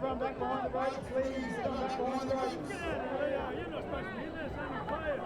come back behind the ropes, please. Come back behind the ropes. You're not supposed to be in there, so I'm playing.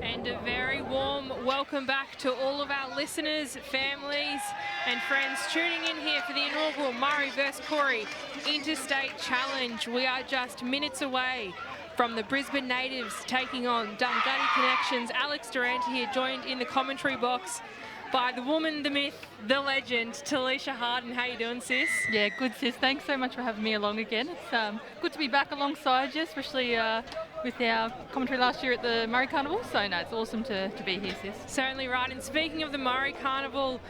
And a very warm welcome back to all of our listeners, families and friends tuning in here for the inaugural Murri vs Koori Interstate Challenge. We are just minutes away from the Brisbane natives taking on Dungutty Connections. Alex Durant here, joined in the commentary box by the woman, the myth, the legend, Talisha Harden. How you doing, sis? Yeah, good, sis. Thanks so much for having me along again. It's good to be back alongside you, especially with our commentary last year at the Murri Carnival. So, no, it's awesome to be here, sis. Certainly right. And speaking of the Murri Carnival,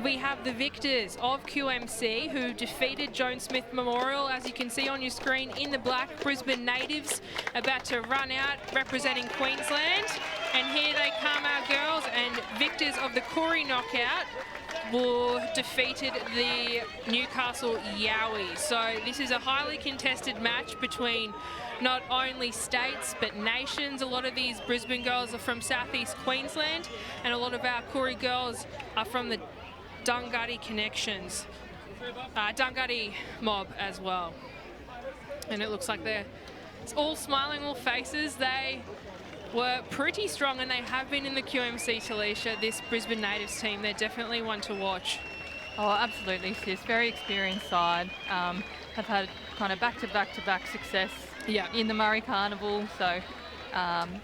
we have the victors of QMC who defeated Joan Smith Memorial, as you can see on your screen, in the black. Brisbane natives about to run out representing Queensland. And here they come, our girls, and victors of the Koori knockout defeated the Newcastle Yowies. So this is a highly contested match between not only states but nations. A lot of these Brisbane girls are from southeast Queensland, and a lot of our Koori girls are from the Dungutty Connections, Dungutty mob as well. And it looks like it's all smiling, all faces. They were pretty strong, and they have been in the QMC, Talisha. This Brisbane natives team, they're definitely one to watch. Oh, absolutely, sis. Very experienced side. Have had kind of back-to-back success in the Murri Carnival. So,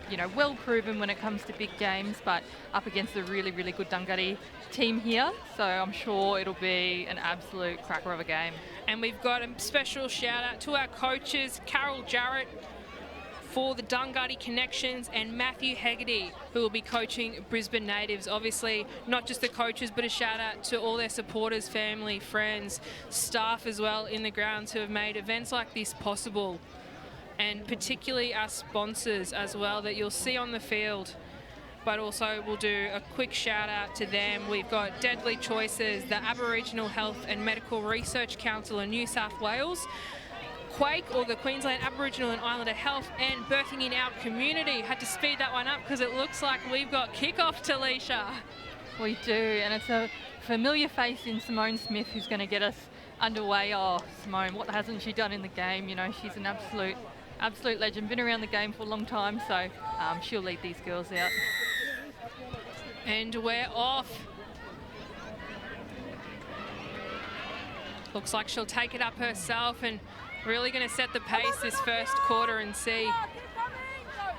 you know, well proven when it comes to big games, but up against a really, really good Dungutty team here. So I'm sure it'll be an absolute cracker of a game. And we've got a special shout out to our coaches, Carol Jarrett for the Dungutty Connections and Matthew Hegarty, who will be coaching Brisbane natives. Obviously, not just the coaches, but a shout out to all their supporters, family, friends, staff as well in the grounds who have made events like this possible. And particularly our sponsors as well that you'll see on the field. But also we'll do a quick shout out to them. We've got Deadly Choices, the Aboriginal Health and Medical Research Council in New South Wales, Quake, or the Queensland Aboriginal and Islander Health, and Birthing in Our Community. Had to speed that one up because it looks like we've got kickoff, Talisha. We do, and it's a familiar face in Simone Smith who's going to get us underway. Oh, Simone, what hasn't she done in the game? You know, she's an absolute legend, been around the game for a long time, so she'll lead these girls out. And we're off. Looks like she'll take it up herself and really going to set the pace this first quarter and see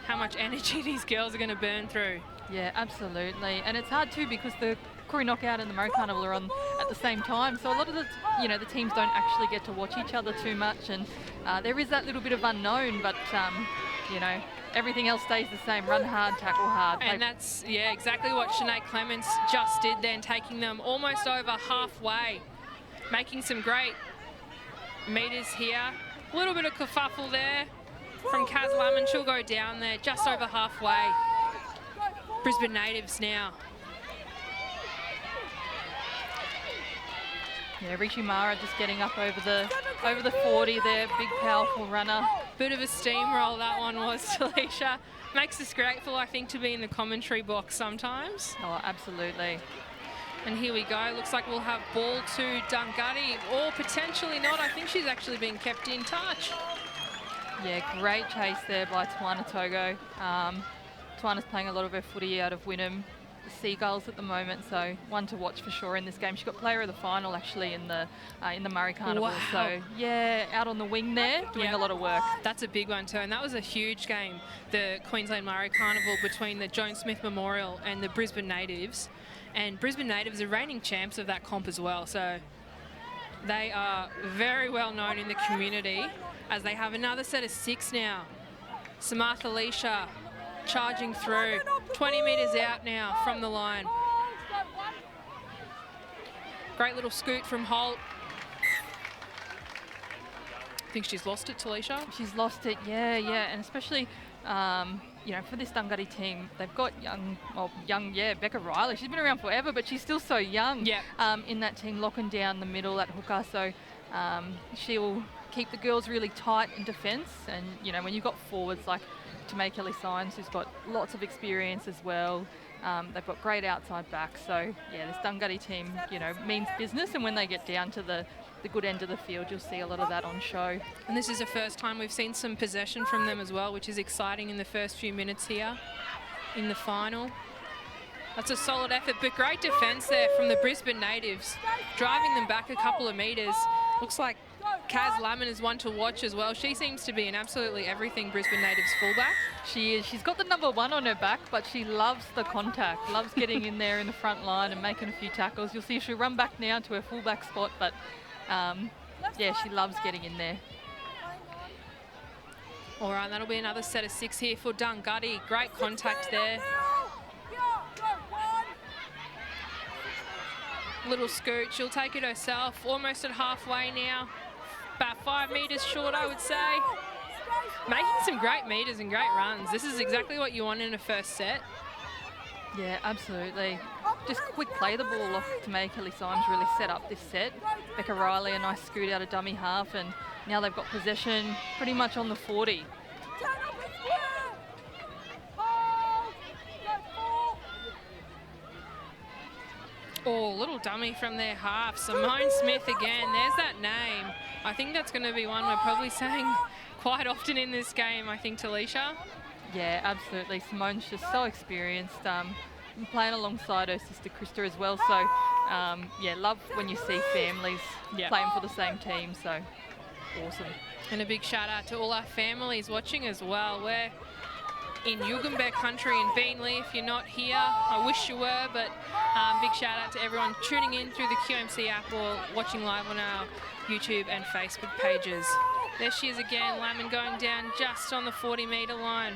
how much energy these girls are going to burn through. Yeah, absolutely. And it's hard too because the Koori Knockout and the Murri Carnival are on at the same time. So a lot of the teams don't actually get to watch each other too much. And there is that little bit of unknown, but, everything else stays the same. Run hard, tackle hard. And that's, exactly what Sinead Clements just did then, taking them almost over halfway, making some great meters here. A little bit of kerfuffle there from Kaz Lamon. She'll go down there just over halfway. Brisbane natives now. Yeah, Rishi Mara just getting up over the 40 there. Big, powerful runner. Bit of a steamroll that one was, Talisha. Makes us grateful, I think, to be in the commentary box sometimes. Oh, absolutely. And here we go. Looks like we'll have ball to Dungutty, or potentially not. I think she's actually being kept in touch. Yeah, great chase there by Tawana Togo. Tawana's playing a lot of her footy out of Wynnum, the Seagulls at the moment, so one to watch for sure in this game. She got player of the final actually in the Murri Carnival. Wow. So yeah, out on the wing there, doing a lot of work. That's a big one too, and that was a huge game, the Queensland Murri Carnival between the Joan Smith Memorial and the Brisbane Natives. And Brisbane Natives are reigning champs of that comp as well, so they are very well known in the community, as they have another set of 6 now. Samartha Leisha charging through, 20 metres out now from the line. Great little scoot from Holt, think she's lost it, Talisha? She's lost it, yeah, and especially, for this Dungutty team, they've got Becca Riley. She's been around forever, but she's still so young. In that team, locking down the middle at hooker, so she'll keep the girls really tight in defence. And when you've got forwards like Tamay Kelly-Sines, who's got lots of experience as well. They've got great outside backs, so this Dungutty team, means business. And when they get down to the good end of the field, you'll see a lot of that on show. And this is the first time we've seen some possession from them as well, which is exciting in the first few minutes here in the final. That's a solid effort, but great defence there from the Brisbane natives, driving them back a couple of metres. Looks like Kaz Lamon is one to watch as well. She seems to be an absolutely everything Brisbane natives fullback. She is. She's got the number 1 on her back, but she loves the contact, loves getting in there in the front line and making a few tackles. You'll see she'll run back now to her fullback spot, but she loves getting in there. All right, that'll be another set of 6 here for Dungutty. Great contact there. Little scoot, she'll take it herself, almost at halfway now. About 5 metres short, I would say. Making some great metres and great runs. This is exactly what you want in a first set. Yeah, absolutely. Just quick play the ball off to make Kelly-Sines really set up this set. Becca Riley, a nice scoot out of dummy half, and now they've got possession pretty much on the 40. Oh, little dummy from their half. Simone Smith again. There's that name. I think that's going to be one we're probably saying quite often in this game, I think, Talisha. Yeah, absolutely. Simone's just so experienced. Playing alongside her sister Krista as well. So, love when you see families playing for the same team. So, awesome. And a big shout out to all our families watching as well. We're in Yugambeh country in Beenleigh. If you're not here, I wish you were, but big shout out to everyone tuning in through the QMC app or watching live on our YouTube and Facebook pages. There she is again, Lamon going down just on the 40-metre line.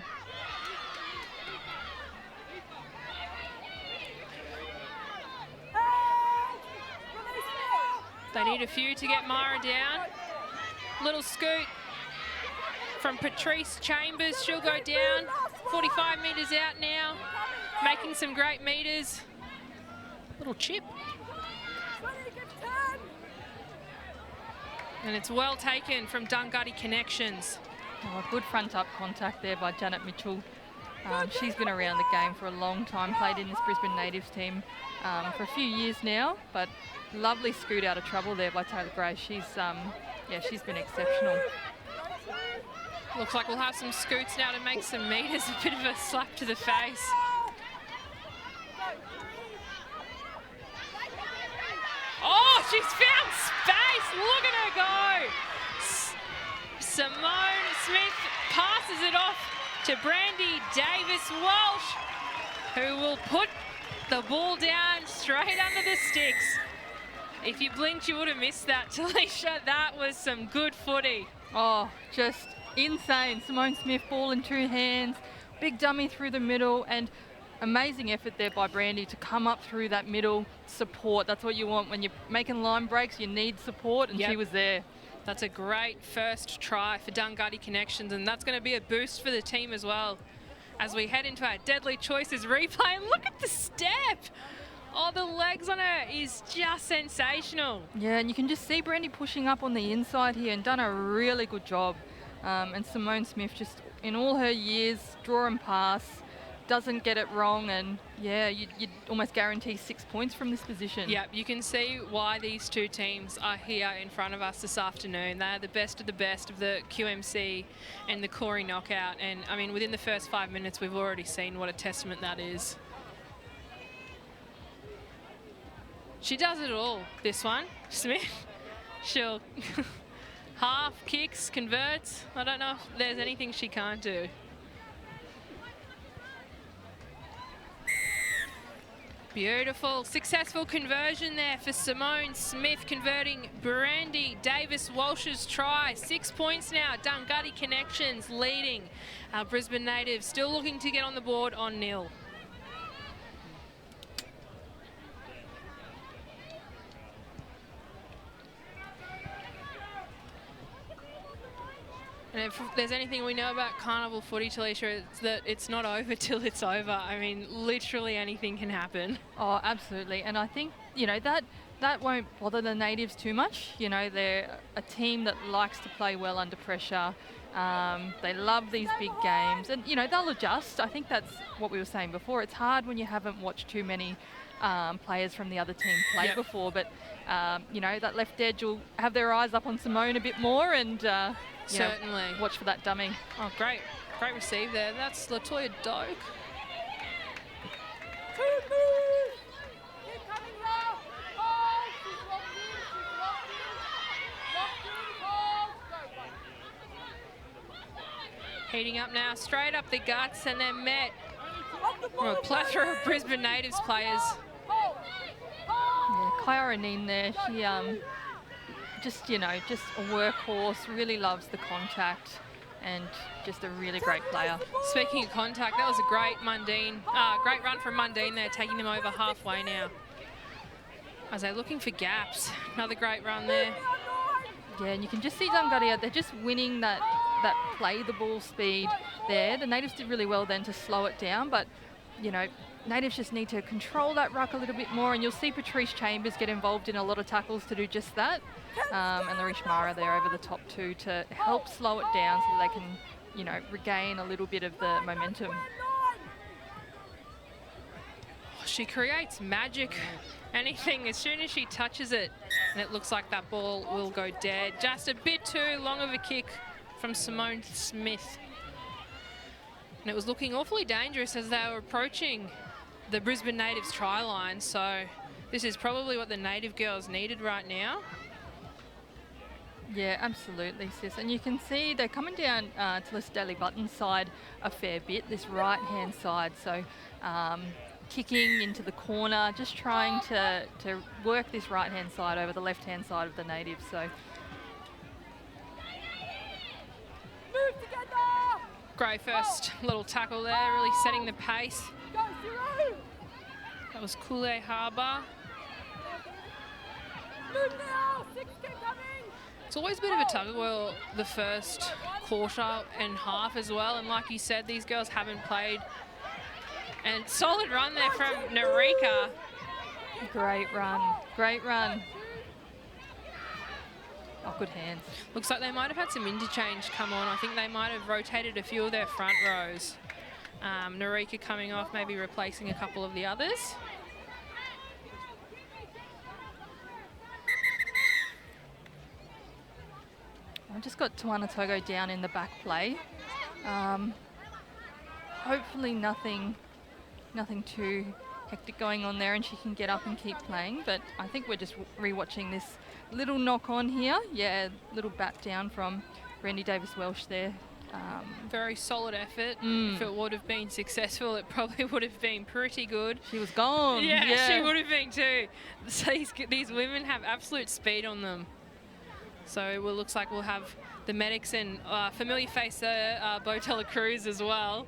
They need a few to get Mara down. Little scoot from Patrice Chambers. She'll go down. 45 metres out now. Making some great metres. Little chip. And it's well taken from Dungutty Connections. Oh, good front up contact there by Janet Mitchell. She's been around the game for a long time, played in this Brisbane Natives team for a few years now, but lovely scoot out of trouble there by Taylor Gray. She's been exceptional. Looks like we'll have some scoots now to make some metres. A bit of a slap to the face. Oh, she's found space. Look at her go. Simone Smith passes it off to Brandy Davis-Walsh, who will put the ball down straight under the sticks. If you blinked, you would have missed that, Talisha. That was some good footy. Oh, just insane. Simone Smith, ball in 2 hands, big dummy through the middle, and amazing effort there by Brandy to come up through that middle support. That's what you want when you're making line breaks. You need support, and she was there. That's a great first try for Dungutty Connections, and that's going to be a boost for the team as well as we head into our Deadly Choices replay. And look at the step. Oh, the legs on her is just sensational. Yeah, and you can just see Brandy pushing up on the inside here and done a really good job. And Simone Smith, just in all her years, draw and pass, doesn't get it wrong, and you'd almost guarantee 6 points from this position. Yeah, you can see why these two teams are here in front of us this afternoon. They're the best of the QMC and the Koori knockout, and I mean, within the first 5 minutes, we've already seen what a testament that is. She does it all, this one, Smith. She'll half, kicks, converts. I don't know if there's anything she can't do. Beautiful, successful conversion there for Simone Smith, converting Brandy Davis-Walsh's try. 6 points now, Dungutty Connections leading. Our Brisbane natives still looking to get on the board on nil. And if there's anything we know about carnival footy, Talisha, it's that it's not over till it's over. I mean, literally anything can happen. Oh, absolutely. And I think, that won't bother the natives too much. They're a team that likes to play well under pressure. They love these big games. And, they'll adjust. I think that's what we were saying before. It's hard when you haven't watched too many players from the other team play before. But, that left edge will have their eyes up on Simone a bit more and certainly watch for that dummy. Oh, great receive there. That's Latoya Doak. Heating up now, straight up the guts, and they're met from a plethora of Brisbane Natives players. Yeah, Kyra Neen there, she just a workhorse, really loves the contact and just a really great player. Speaking of contact, that was a great great run from Mundine there, taking them over halfway now. As they're looking for gaps, another great run there. Yeah, and you can just see Dungaria, they're just winning that play the ball speed there. The Natives did really well then to slow it down, but, Natives just need to control that ruck a little bit more, and you'll see Patrice Chambers get involved in a lot of tackles to do just that. And Larish Mara there over the top too to help slow it down so they can, regain a little bit of the momentum. She creates magic. Anything, as soon as she touches it, and it looks like that ball will go dead. Just a bit too long of a kick from Simone Smith. And it was looking awfully dangerous as they were approaching the Brisbane Natives try line. So this is probably what the Native girls needed right now. Yeah, absolutely, sis. And you can see they're coming down to this Daly Button side a fair bit, this right-hand side. So kicking into the corner, just trying to work this right-hand side over the left-hand side of the Natives. So Move together! Great first little tackle there, really setting the pace. Go, Zero! That was Koole Harbour. Move now! 6 keep coming! It's always a bit of a tug of war the first quarter and half as well. And like you said, these girls haven't played. And solid run there from Narika. great run, great run. Oh, good hands. Looks like they might have had some interchange come on. I think they might have rotated a few of their front rows. Narika coming off, maybe replacing a couple of the others. I've just got Tawana Togo down in the back play. Hopefully nothing too hectic going on there and she can get up and keep playing, but I think we're just re-watching this little knock on here. Yeah, little bat down from Brandy Davis-Welsh there. Very solid effort. If it would have been successful, it probably would have been pretty good. She was gone. Yeah, she would have been too. So these women have absolute speed on them. So it looks like we'll have the medics and familiar face Botella Cruz as well.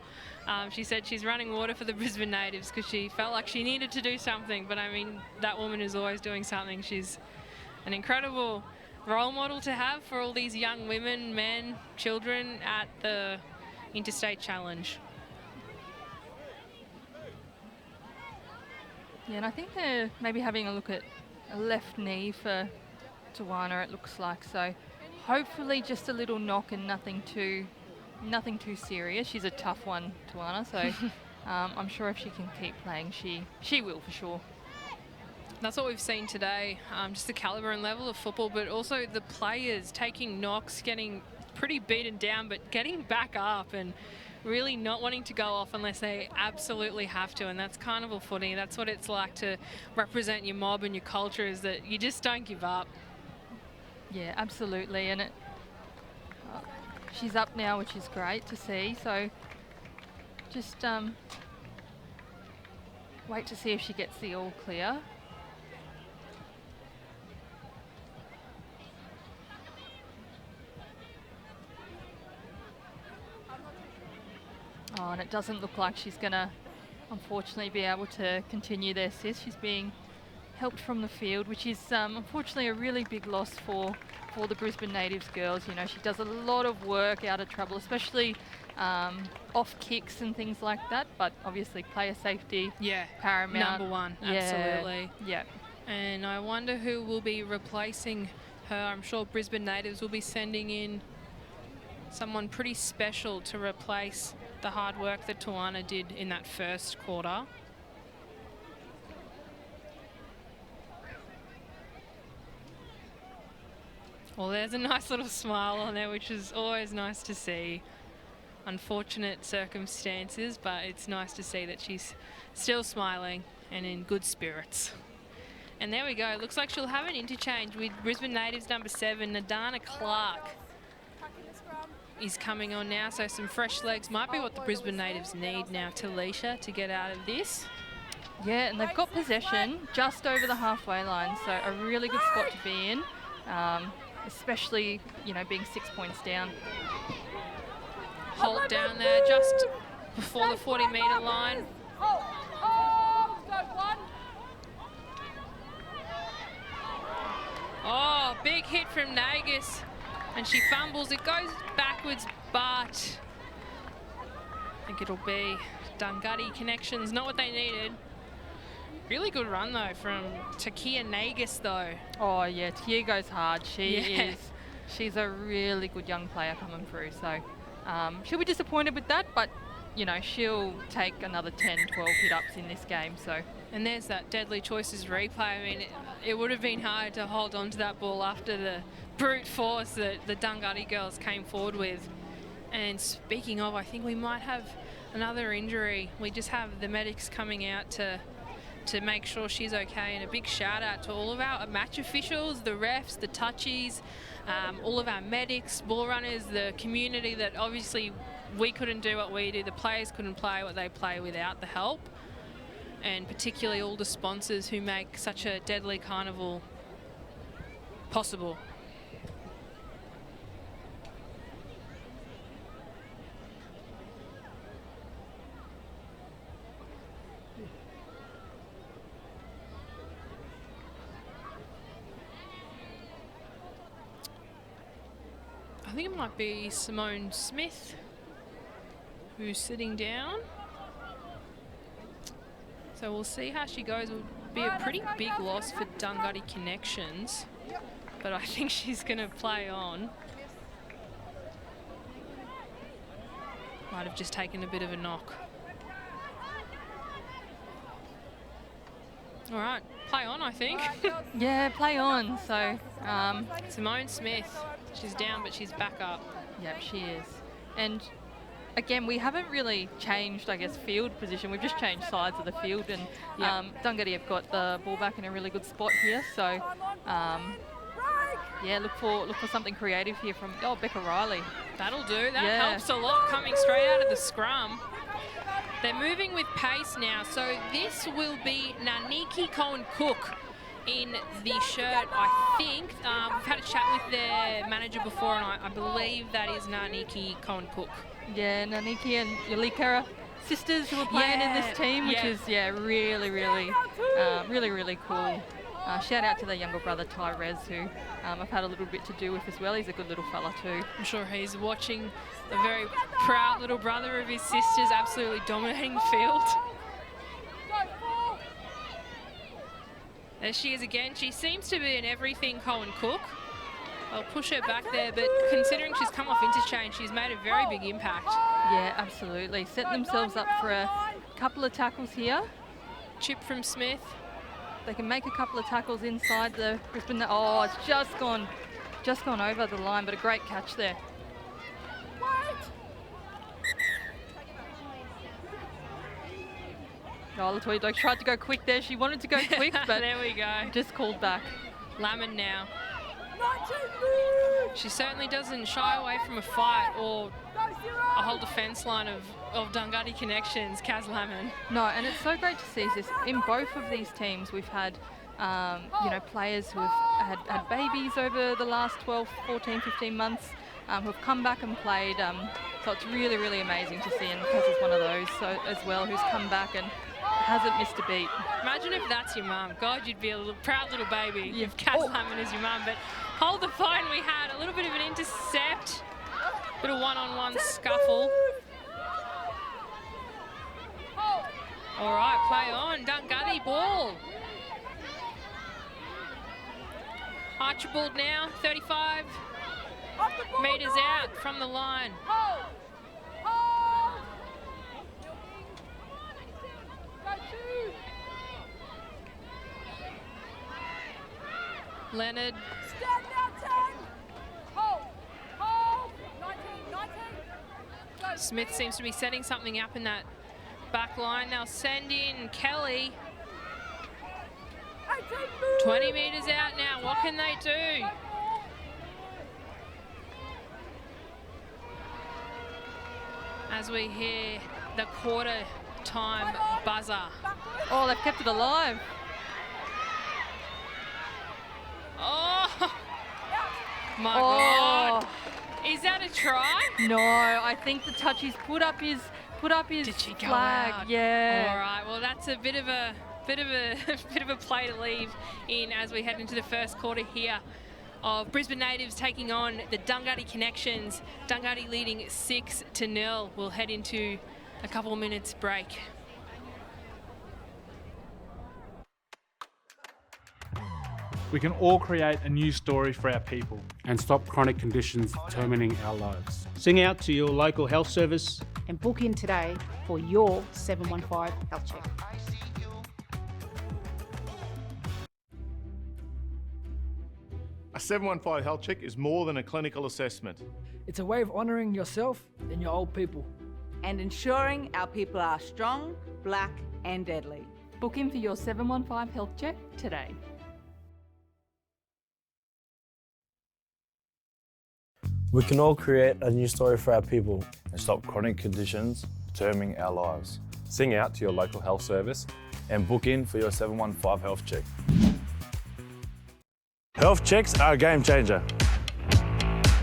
She said she's running water for the Brisbane Natives because she felt like she needed to do something. But I mean, that woman is always doing something. She's an incredible role model to have for all these young women, men, children at the Interstate Challenge. Yeah, and I think they're maybe having a look at a left knee for Tawana, it looks like. So hopefully just a little knock and nothing too serious. She's a tough one, Tawana, so I'm sure if she can keep playing, she will for sure. That's what we've seen today, just the calibre and level of football, but also the players taking knocks, getting pretty beaten down, but getting back up and really not wanting to go off unless they absolutely have to. And that's carnival footy. That's what it's like to represent your mob and your culture, is that you just don't give up. Yeah, absolutely. And she's up now, which is great to see. So just wait to see if she gets the all clear. Oh, and it doesn't look like she's going to, unfortunately, be able to continue there, sis. She's being helped from the field, which is unfortunately a really big loss for the Brisbane Natives girls. You know, she does a lot of work out of trouble, especially off kicks and things like that. But obviously, player safety, paramount. Number one, Yeah, absolutely. Yeah. And I wonder who will be replacing her. I'm sure Brisbane Natives will be sending in someone pretty special to replace the hard work that Tawana did in that first quarter. Well, there's a nice little smile on there, which is always nice to see. Unfortunate circumstances, but it's nice to see that she's still smiling and in good spirits. And there we go. Looks like she'll have an interchange with Brisbane Natives number 7, Nadana Clark, is coming on now. So some fresh legs might be what the Brisbane Natives need now, Talisha, to get out of this. Yeah, and they've got possession just over the halfway line, so a really good spot to be in. Especially, you know, being 6 points down. Holt down there just before the 40-metre line. Oh, big hit from Nagus, and she fumbles. It goes backwards, but I think it'll be Dungutty Connections, not what they needed. Really good run, though, from Takia Nagus, though. Oh, yeah, Takia goes hard. She's a really good young player coming through. So she'll be disappointed with that, but, you know, she'll take another 10, 12 hit-ups in this game. So. And there's that Deadly Choices replay. I mean, it would have been hard to hold on to that ball after the brute force that the Dungutty girls came forward with. And speaking of, I think we might have another injury. We just have the medics coming out to make sure she's okay, and a big shout out to all of our match officials, the refs, the touchies, all of our medics, ball runners, the community that obviously we couldn't do what we do, the players couldn't play what they play without the help, and particularly all the sponsors who make such a deadly carnival possible. I think it might be Simone Smith who's sitting down. So we'll see how she goes. It will be a pretty big loss for Dungutty Connections, but I think she's going to play on. Might have just taken a bit of a knock. All right, play on, I think. Yeah, play on. So Simone Smith, she's down, but she's back up. Yep, she is. And again, we haven't really changed, I guess, field position. We've just changed sides of the field, and Dungutty have got the ball back in a really good spot here. So yeah, look for something creative here from Becca Riley. That'll do. That helps a lot coming straight out of the scrum. They're moving with pace now, so this will be Naniki Cohen-Cook in the shirt, I think. We've had a chat with their manager before, and I believe that is Naniki Cohen-Cook. Yeah, Naniki and Yulika sisters who are playing in this team, which is, really, really cool. Shout out to their younger brother, Tyrez, who I've had a little bit to do with as well. He's a good little fella too. I'm sure he's watching the very proud little brother of his sisters absolutely dominating the field. There she is again. She seems to be in everything Cohen-Cook. I'll push her back there, but considering she's come off interchange, she's made a very big impact. Yeah, absolutely. Set themselves up for a couple of tackles here. Chip from Smith. They can make a couple of tackles inside the Brisbane. Oh, it's just gone over the line, but a great catch there. Oh, Latoya Doak tried to go quick there. She wanted to go quick, but there we go. Just called back. Lamond now. She certainly doesn't shy away from a fight or a whole defence line of Dungutty Connections, Kaz Lamond. No, and it's so great to see this. In both of these teams, we've had players who have had babies over the last 12, 14, 15 months. who've come back and played. So it's really, really amazing to see. And Kaz is one of those as well who's come back and hasn't missed a beat. Imagine if that's your mum. God, you'd be a proud little baby if Kaz Lemon is your mum. But hold the phone, we had a little bit of an intercept. Bit of one-on-one scuffle. All right, play on. Dungutty ball. Archibald now, 35 metres out from the line. Leonard. Stand now, 10. Hold. 19. Go. Smith seems to be setting something up in that back line. They'll send in Kelly. 20 metres out now. What can they do? As we hear the quarter time buzzer. Oh, they've kept it alive. Oh, my God. Is that a try? No, I think the touchies put up his Did she go flag. out? Yeah. All right. Well, that's a bit of a play to leave in as we head into the first quarter here of Brisbane Natives taking on the Dungutty Connections. Dungutty leading 6-0. We'll head into a couple of minutes break. We can all create a new story for our people. And stop chronic conditions determining our lives. Sing out to your local health service. And book in today for your 715 health check. A 715 health check is more than a clinical assessment. It's a way of honouring yourself and your old people. And ensuring our people are strong, black and deadly. Book in for your 715 health check today. We can all create a new story for our people and stop chronic conditions determining our lives. Sing out to your local health service and book in for your 715 health check. Health checks are a game changer.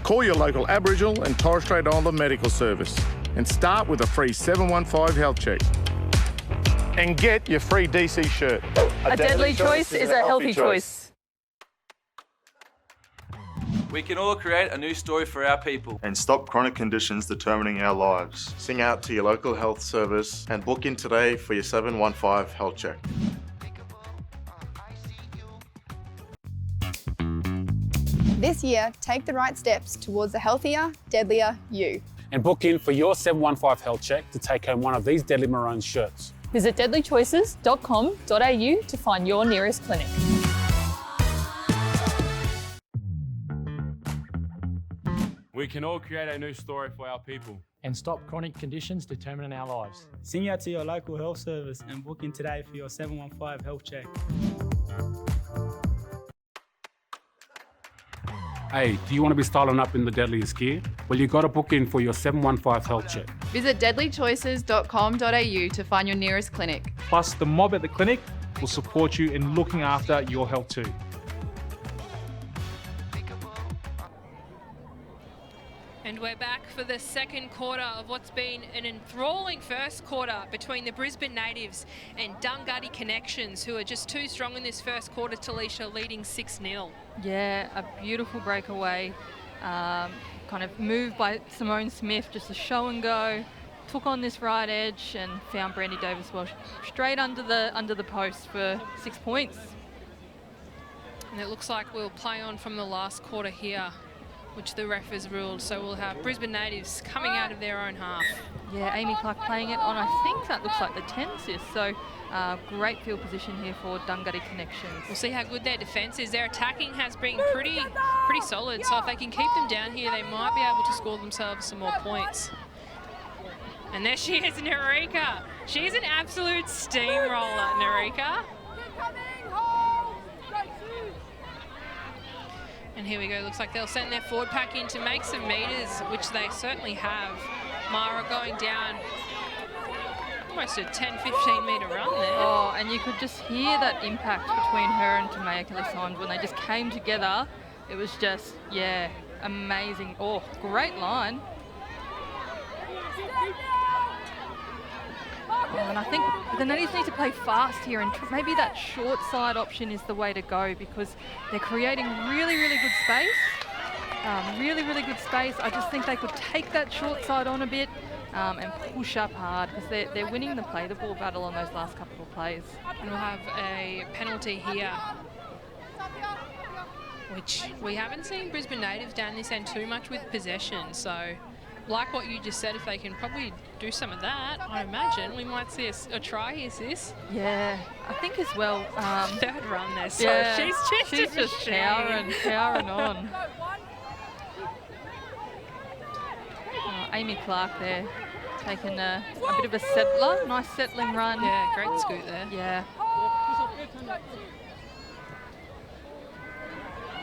Call your local Aboriginal and Torres Strait Islander medical service and start with a free 715 health check. And get your free DC shirt. A deadly choice is a healthy choice. We can all create a new story for our people. And stop chronic conditions determining our lives. Sing out to your local health service and book in today for your 715 health check. This year, take the right steps towards a healthier, deadlier you. And book in for your 715 health check to take home one of these Deadly Maroons shirts. Visit deadlychoices.com.au to find your nearest clinic. We can all create a new story for our people. And stop chronic conditions determining our lives. Sing out to your local health service and book in today for your 715 health check. Hey, do you want to be styling up in the deadliest gear? Well, you got to book in for your 715 health check. Visit deadlychoices.com.au to find your nearest clinic. Plus, the mob at the clinic will support you in looking after your health too. And we're back for the second quarter of what's been an enthralling first quarter between the Brisbane Natives and Dungutty Connections, who are just too strong in this first quarter. Talisha leading 6-0. Yeah, a beautiful breakaway. Kind of moved by Simone Smith, just a show and go. Took on this right edge and found Brandy Davis well straight under the post for 6 points. And it looks like we'll play on from the last quarter here, which the ref has ruled. So we'll have Brisbane Natives coming out of their own half. Yeah, Amy Clark playing it on, I think that looks like the 10 sis. So great field position here for Dungutty Connections. We'll see how good their defence is. Their attacking has been pretty solid. So if they can keep them down here, they might be able to score themselves some more points. And there she is, Narika. She's an absolute steamroller, Narika. And here we go, looks like they'll send their forward pack in to make some metres, which they certainly have. Mara going down almost a 10-15 metre run there. Oh, and you could just hear that impact between her and Tamaya Kelly-Simons when they just came together. It was just, yeah, amazing. Oh, great line. Oh, and I think the natives need to play fast here, and maybe that short side option is the way to go because they're creating really, really good space. Really, really good space. I just think they could take that short side on a bit and push up hard because they're winning the play the ball battle on those last couple of plays. And we'll have a penalty here, which we haven't seen Brisbane Natives down this end too much with possession. So, like what you just said, if they can probably do some of that, I imagine we might see a try here, sis. Yeah, I think as well. Third run there, so yeah, she's just powering on. Amy Clark there, taking a bit of a settler, nice settling run. Yeah, great scoot there. Yeah.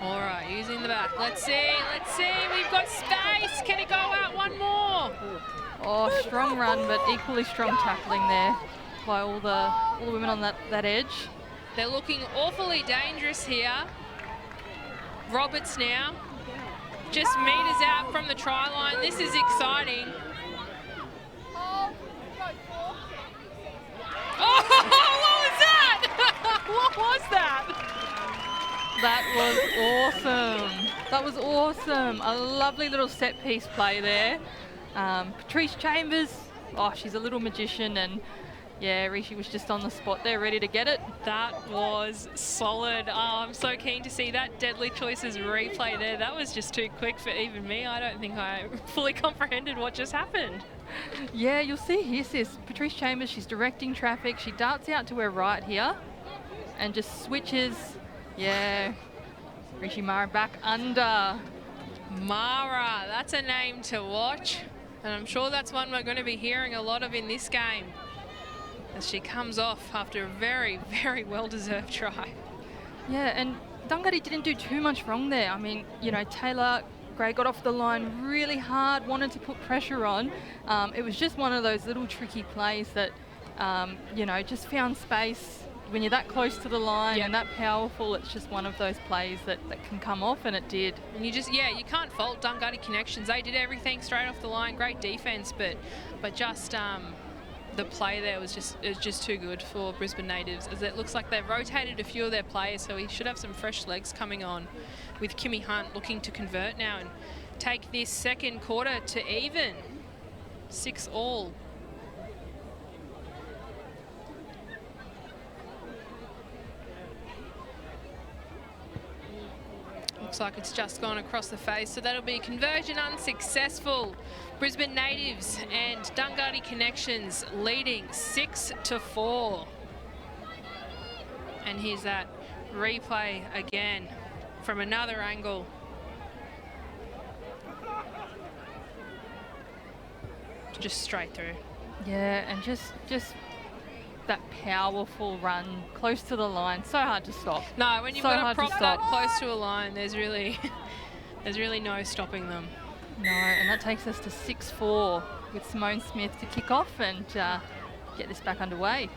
All right, using the back. Let's see. We've got space. Can it go out one more? Oh, strong run, but equally strong tackling there by all the women on that edge. They're looking awfully dangerous here. Roberts now, just meters out from the try line. This is exciting. Oh, what was that? What was that? That was awesome. That was awesome. A lovely little set piece play there. Patrice Chambers, oh, she's a little magician, and yeah, Rishi was just on the spot there, ready to get it. That was solid. I'm so keen to see that Deadly Choices replay there. That was just too quick for even me. I don't think I fully comprehended what just happened. Yeah, you'll see here, sis. Patrice Chambers, she's directing traffic. She darts out to her right here and just switches. Yeah, Rishi Mara back under. Mara, that's a name to watch. And I'm sure that's one we're going to be hearing a lot of in this game, as she comes off after a very, very well-deserved try. Yeah, and Dungari didn't do too much wrong there. I mean, you know, Taylor Gray got off the line really hard, wanted to put pressure on. It was just one of those little tricky plays that, you know, just found space. When you're that close to the line and that powerful, it's just one of those plays that can come off, and it did. And you just, yeah, you can't fault Dungari Connections. They did everything straight off the line, great defense, but just the play there was just too good for Brisbane Natives, as it looks like they've rotated a few of their players, so we should have some fresh legs coming on, with Kimmy Hunt looking to convert now and take this second quarter to even 6-all. Looks like it's just gone across the face, so that'll be conversion unsuccessful. Brisbane Natives and Dungari Connections leading 6-4. And here's that replay again from another angle. Just straight through. Yeah, and just that powerful run close to the line, so hard to stop. No, when you've got a prop that close to a line, there's really no stopping them. No, and that takes us to 6-4 with Simone Smith to kick off and get this back underway.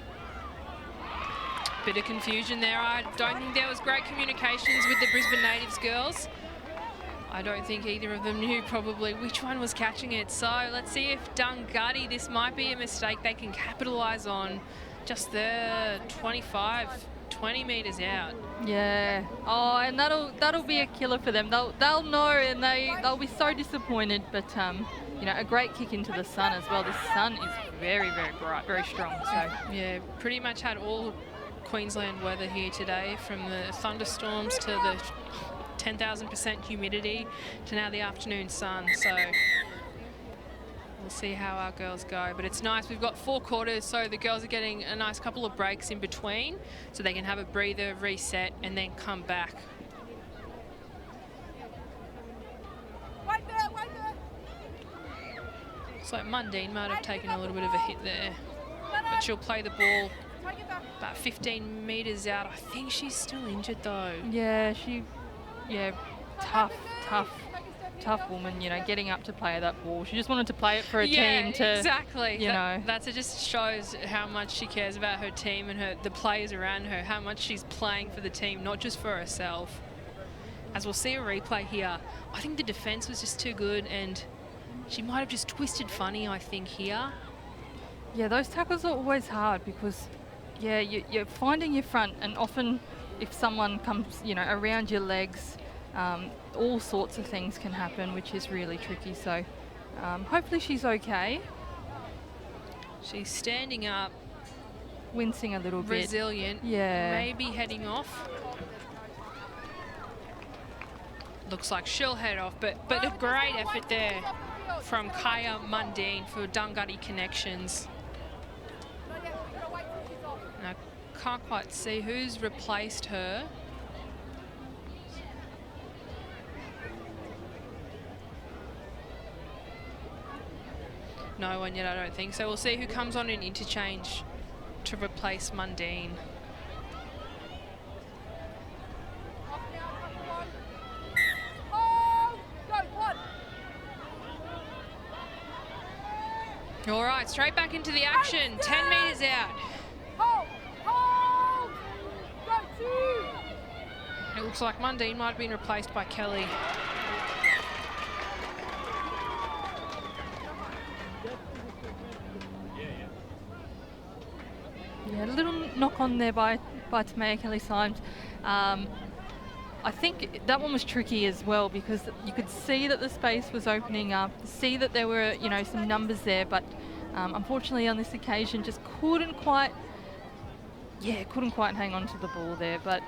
Bit of confusion there. I don't think there was great communications with the Brisbane Natives girls. I don't think either of them knew probably which one was catching it. So let's see if Dungari, this might be a mistake they can capitalise on. Just there, 20 metres out. Yeah. Oh, and that'll be a killer for them. They'll know, and they'll be so disappointed. But you know, a great kick into the sun as well. The sun is very, very bright, very strong. So yeah, pretty much had all Queensland weather here today, from the thunderstorms to the 10,000% humidity to now the afternoon sun. So we'll see how our girls go, but it's nice. We've got 4 quarters, so the girls are getting a nice couple of breaks in between, so they can have a breather, reset, and then come back. Looks like Mundine might have taken a little bit of a hit there, but she'll play the ball about 15 metres out. I think she's still injured though. Yeah, tough woman, you know, getting up to play that ball. She just wanted to play it for a team to, exactly. You know. That just shows how much she cares about her team and the players around her, how much she's playing for the team, not just for herself. as we'll see a replay here. I think the defence was just too good, and she might have just twisted funny, I think, here. Yeah, those tackles are always hard because, yeah, you're finding your front, and often if someone comes, you know, around your legs, all sorts of things can happen, which is really tricky. So hopefully she's okay. She's standing up. Wincing a little bit. Resilient. Yeah. Maybe heading off. Looks like she'll head off, but a great effort there from Kaya Mundine for Dungutty Connections. Now, can't quite see who's replaced her. No one yet, I don't think. So we'll see who comes on in interchange to replace Mundine. All right, straight back into the action. 10 metres out. It looks like Mundine might have been replaced by Kelly. Yeah, a little knock on there by Tamaya Kelly-Symes. I think that one was tricky as well because you could see that the space was opening up, see that there were, you know, some numbers there, but unfortunately on this occasion just couldn't quite hang on to the ball there, but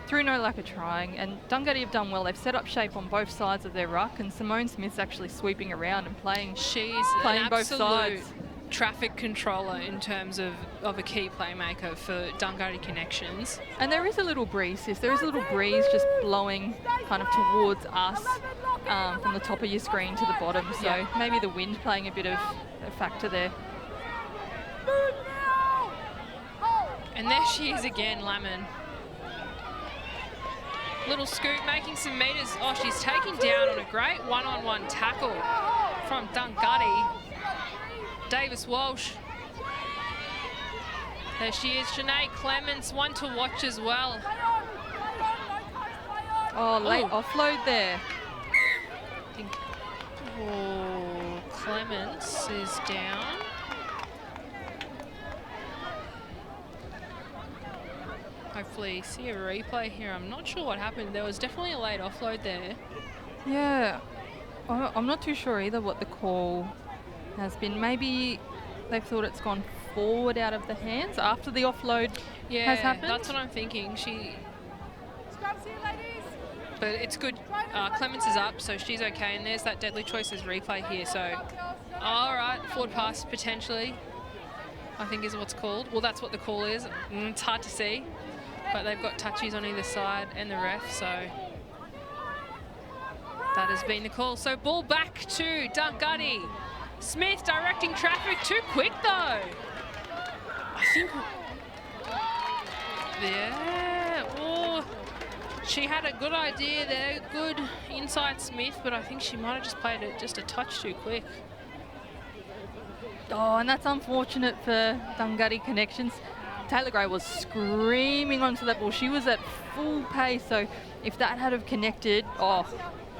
through no lack of trying. And Dungutty have done well. They've set up shape on both sides of their ruck, and Simone Smith's actually sweeping around and playing both sides. Traffic controller in terms of a key playmaker for Dungutty Connections. And there is a little breeze, sis. There is a little breeze just blowing kind of towards us from the top of your screen to the bottom. So maybe the wind playing a bit of a factor there. And there she is again, Lamon. Little scoot, making some meters. Oh, she's taken down on a great one-on-one tackle from Dungutty. Davis Walsh. There she is, Shanae Clements, one to watch as well. Oh, late offload there. Oh, Clements is down. Hopefully see a replay here. I'm not sure what happened. There was definitely a late offload there. Yeah, I'm not too sure either what the call has been. Maybe they've thought it's gone forward out of the hands after the offload has happened. That's what I'm thinking. But it's good. Clements is up, so she's okay. And there's that Deadly Choices replay here. So, all right, forward pass potentially, I think is what's called. Well, that's what the call is. It's hard to see, but they've got touchies on either side and the ref, so that has been the call. So ball back to Dungutty. Smith directing traffic, too quick though. I think, yeah, oh, she had a good idea there, good inside Smith, but I think she might have just played it just a touch too quick. Oh, and that's unfortunate for Dungutty Connections. Taylor Gray was screaming onto that ball. She was at full pace, so if that had have connected, oh,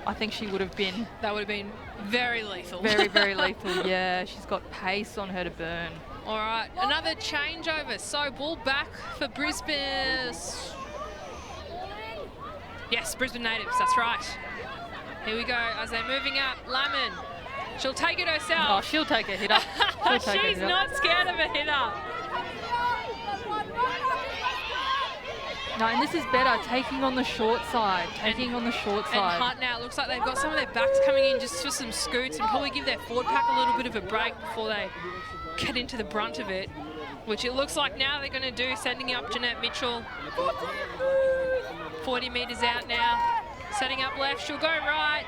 I think she would have been... That would have been very lethal. Very, very lethal, yeah. She's got pace on her to burn. All right, another changeover. So ball back for Brisbane. Yes, Brisbane Natives, that's right. Here we go, as they're moving up, Lamon. She'll take it herself. Oh, she'll take a hit up. She's not scared of a hit up. No, and this is better, taking on the short side, taking on the short side. And Hunt now, it looks like they've got some of their backs coming in just for some scoots and probably give their forward pack a little bit of a break before they get into the brunt of it, which it looks like now they're going to do, sending up Jeanette Mitchell. 40 metres out now, setting up left, she'll go right.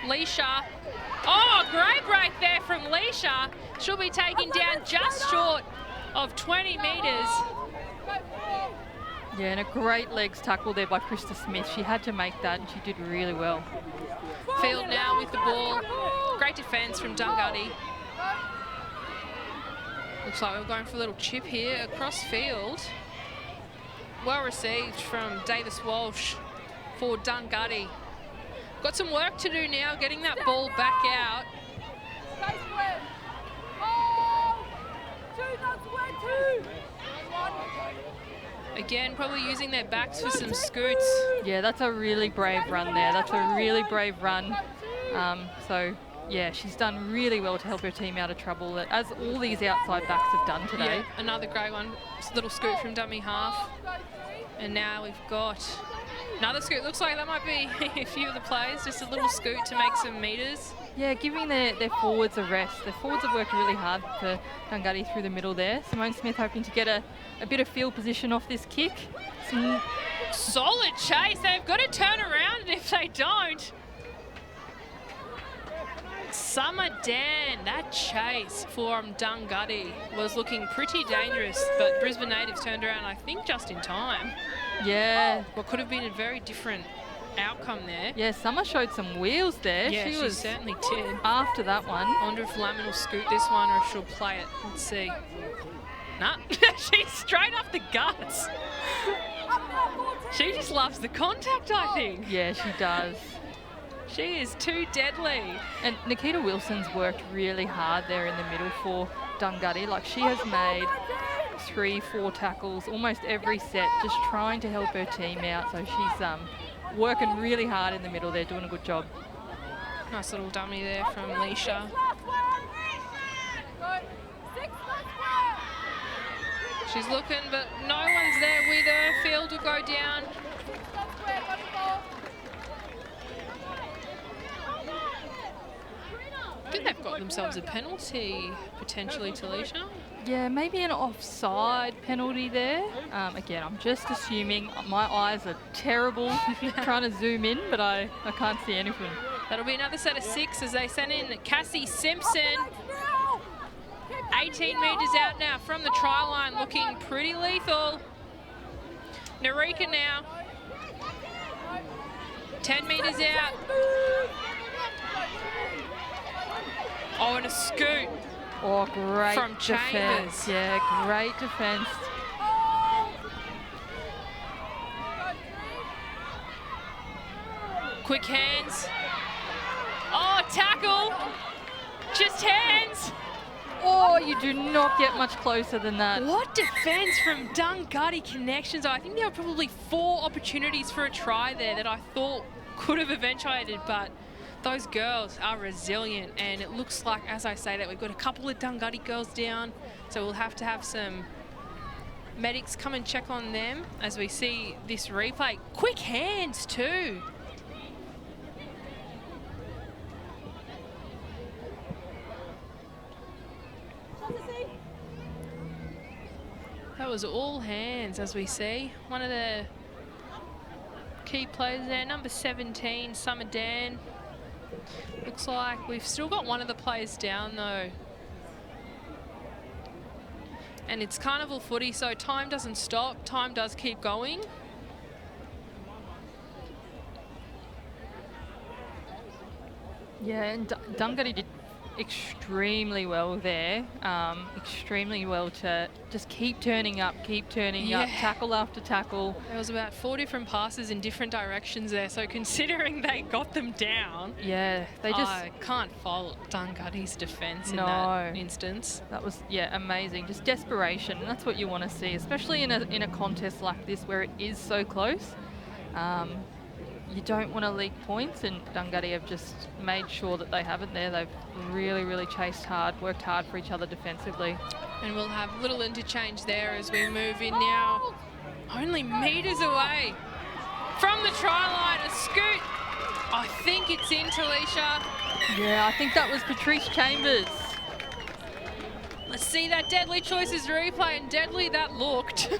Leisha. Oh, great break there from Leisha. She'll be taken down just short of 20 metres. Yeah, and a great legs tackle there by Krista Smith. She had to make that, and she did really well. Field now with the ball. Great defence from Dungutty. Looks like we're going for a little chip here across field. well received from Davis Walsh for Dungutty. Got some work to do now, getting that ball back out. Space win. Oh! 2 knots away, 2. Again, probably using their backs for some scoots. Yeah, that's a really brave run there. That's a really brave run. So, yeah, she's done really well to help her team out of trouble, as all these outside backs have done today. Yeah, another great one. Little scoot from dummy half. And now we've got another scoot. Looks like that might be a few of the players. Just a little scoot to make some metres. Yeah, giving their forwards a rest. Their forwards have worked really hard for Dungutty through the middle there. Simone Smith hoping to get a bit of field position off this kick. Some solid chase. They've got to turn around, and if they don't... Summer Dan, that chase from Dungutty was looking pretty dangerous, but Brisbane natives turned around, I think, just in time. Yeah. What could have been a very different outcome there. Yeah, Summer showed some wheels there. Yeah, she was certainly did. After that one. I wonder if Lamon will scoot this one or if she'll play it. Let's see. Nah, she's straight up the guts. She just loves the contact, I think. Yeah, she does. She is too deadly. And Nikita Wilson's worked really hard there in the middle for Dungutty. Like, she has made 3-4 tackles almost every set, just trying to help her team out. So she's working really hard in the middle there, doing a good job. Nice little dummy there from Leisha. She's looking, but no one's there with her. Field will go down. I think they've got themselves a penalty, potentially, to Leisha. Yeah, maybe an offside penalty there. Again, I'm just assuming. My eyes are terrible trying to zoom in, but I can't see anything. That'll be another set of 6 as they send in Cassie Simpson. 18 metres out now from the try line, looking pretty lethal. Narika now. 10 metres out. Oh, and a scoot. Oh, great from defense. Chambers. Yeah, great defense. Quick hands. Oh, tackle. Just hands. Oh, you do not get much closer than that. What defense from Dungutty Connections. I think there were probably 4 opportunities for a try there that I thought could have eventuated, but those girls are resilient, and it looks like, as I say that, we've got a couple of Dungutty girls down, so we'll have to have some medics come and check on them as we see this replay. Quick hands too. That was all hands, as we see. One of the key players there, number 17, Summer Dan. Looks like we've still got one of the players down though. And it's carnival footy, so time doesn't stop, time does keep going. Yeah, and Dungutty did extremely well there. Extremely well to just keep turning up, tackle after tackle. There was about 4 different passes in different directions there, so considering they got them down, yeah, they just I can't fault Dungutty's defence in that instance. That was, yeah, amazing. Just desperation, and that's what you want to see, especially in a contest like this where it is so close. You don't want to leak points, and Dungutty have just made sure that they haven't there. They've really, really chased hard, worked hard for each other defensively. And we'll have little interchange there as we move in now. Only metres away from the try line, a scoot. I think it's in, Talisha. Yeah, I think that was Patrice Chambers. Let's see that deadly choices replay, and deadly that looked.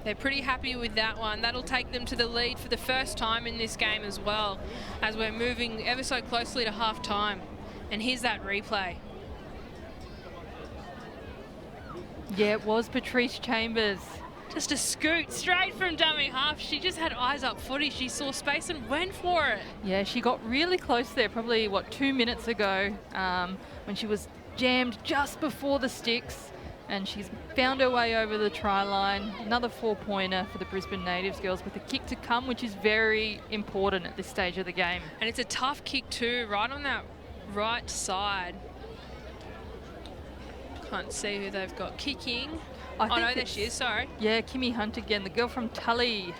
They're pretty happy with that one. That'll take them to the lead for the first time in this game as well, as we're moving ever so closely to half time. And here's that replay. Yeah, it was Patrice Chambers. Just a scoot straight from dummy half. She just had eyes up footy. She saw space and went for it. Yeah, she got really close there, probably, 2 minutes ago, when she was jammed just before the sticks. and she's found her way over the try line. Another 4-pointer for the Brisbane Natives girls with a kick to come, which is very important at this stage of the game. And it's a tough kick too, right on that right side. Can't see who they've got kicking. Oh no, there she is, sorry. Yeah, Kimmy Hunt again, the girl from Tully.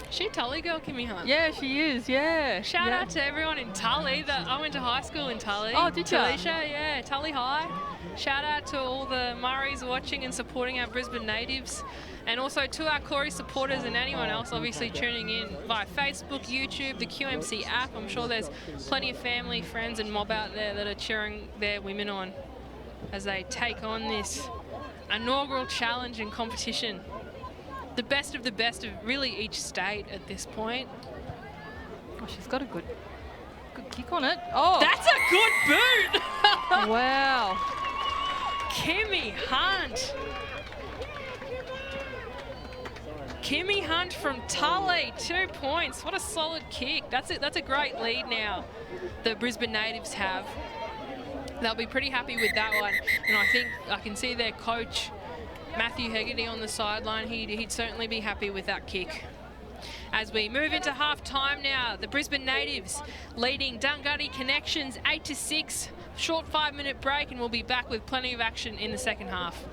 Is she a Tully girl, Kimmy Hunt? Yeah, she is, yeah. Shout out to everyone in Tully. I went to high school in Tully. Oh, did you? Talisha, yeah, Tully High. Shout out to all the Murris watching and supporting our Brisbane Natives. And also to our Koori supporters and anyone else obviously tuning in via Facebook, YouTube, the QMC app. I'm sure there's plenty of family, friends and mob out there that are cheering their women on as they take on this inaugural challenge and competition. The best of really each state at this point. Oh, she's got a good kick on it. Oh, that's a good boot. Wow. Kimmy Hunt. Kimmy Hunt from Tully, 2 points. What a solid kick. That's a great lead now the Brisbane Natives have. They'll be pretty happy with that one. And I think I can see their coach, Matthew Hegarty, on the sideline. He'd certainly be happy with that kick. As we move into half-time now, the Brisbane Natives leading Dungutty Connections 8-6. Short 5-minute break, and we'll be back with plenty of action in the second half.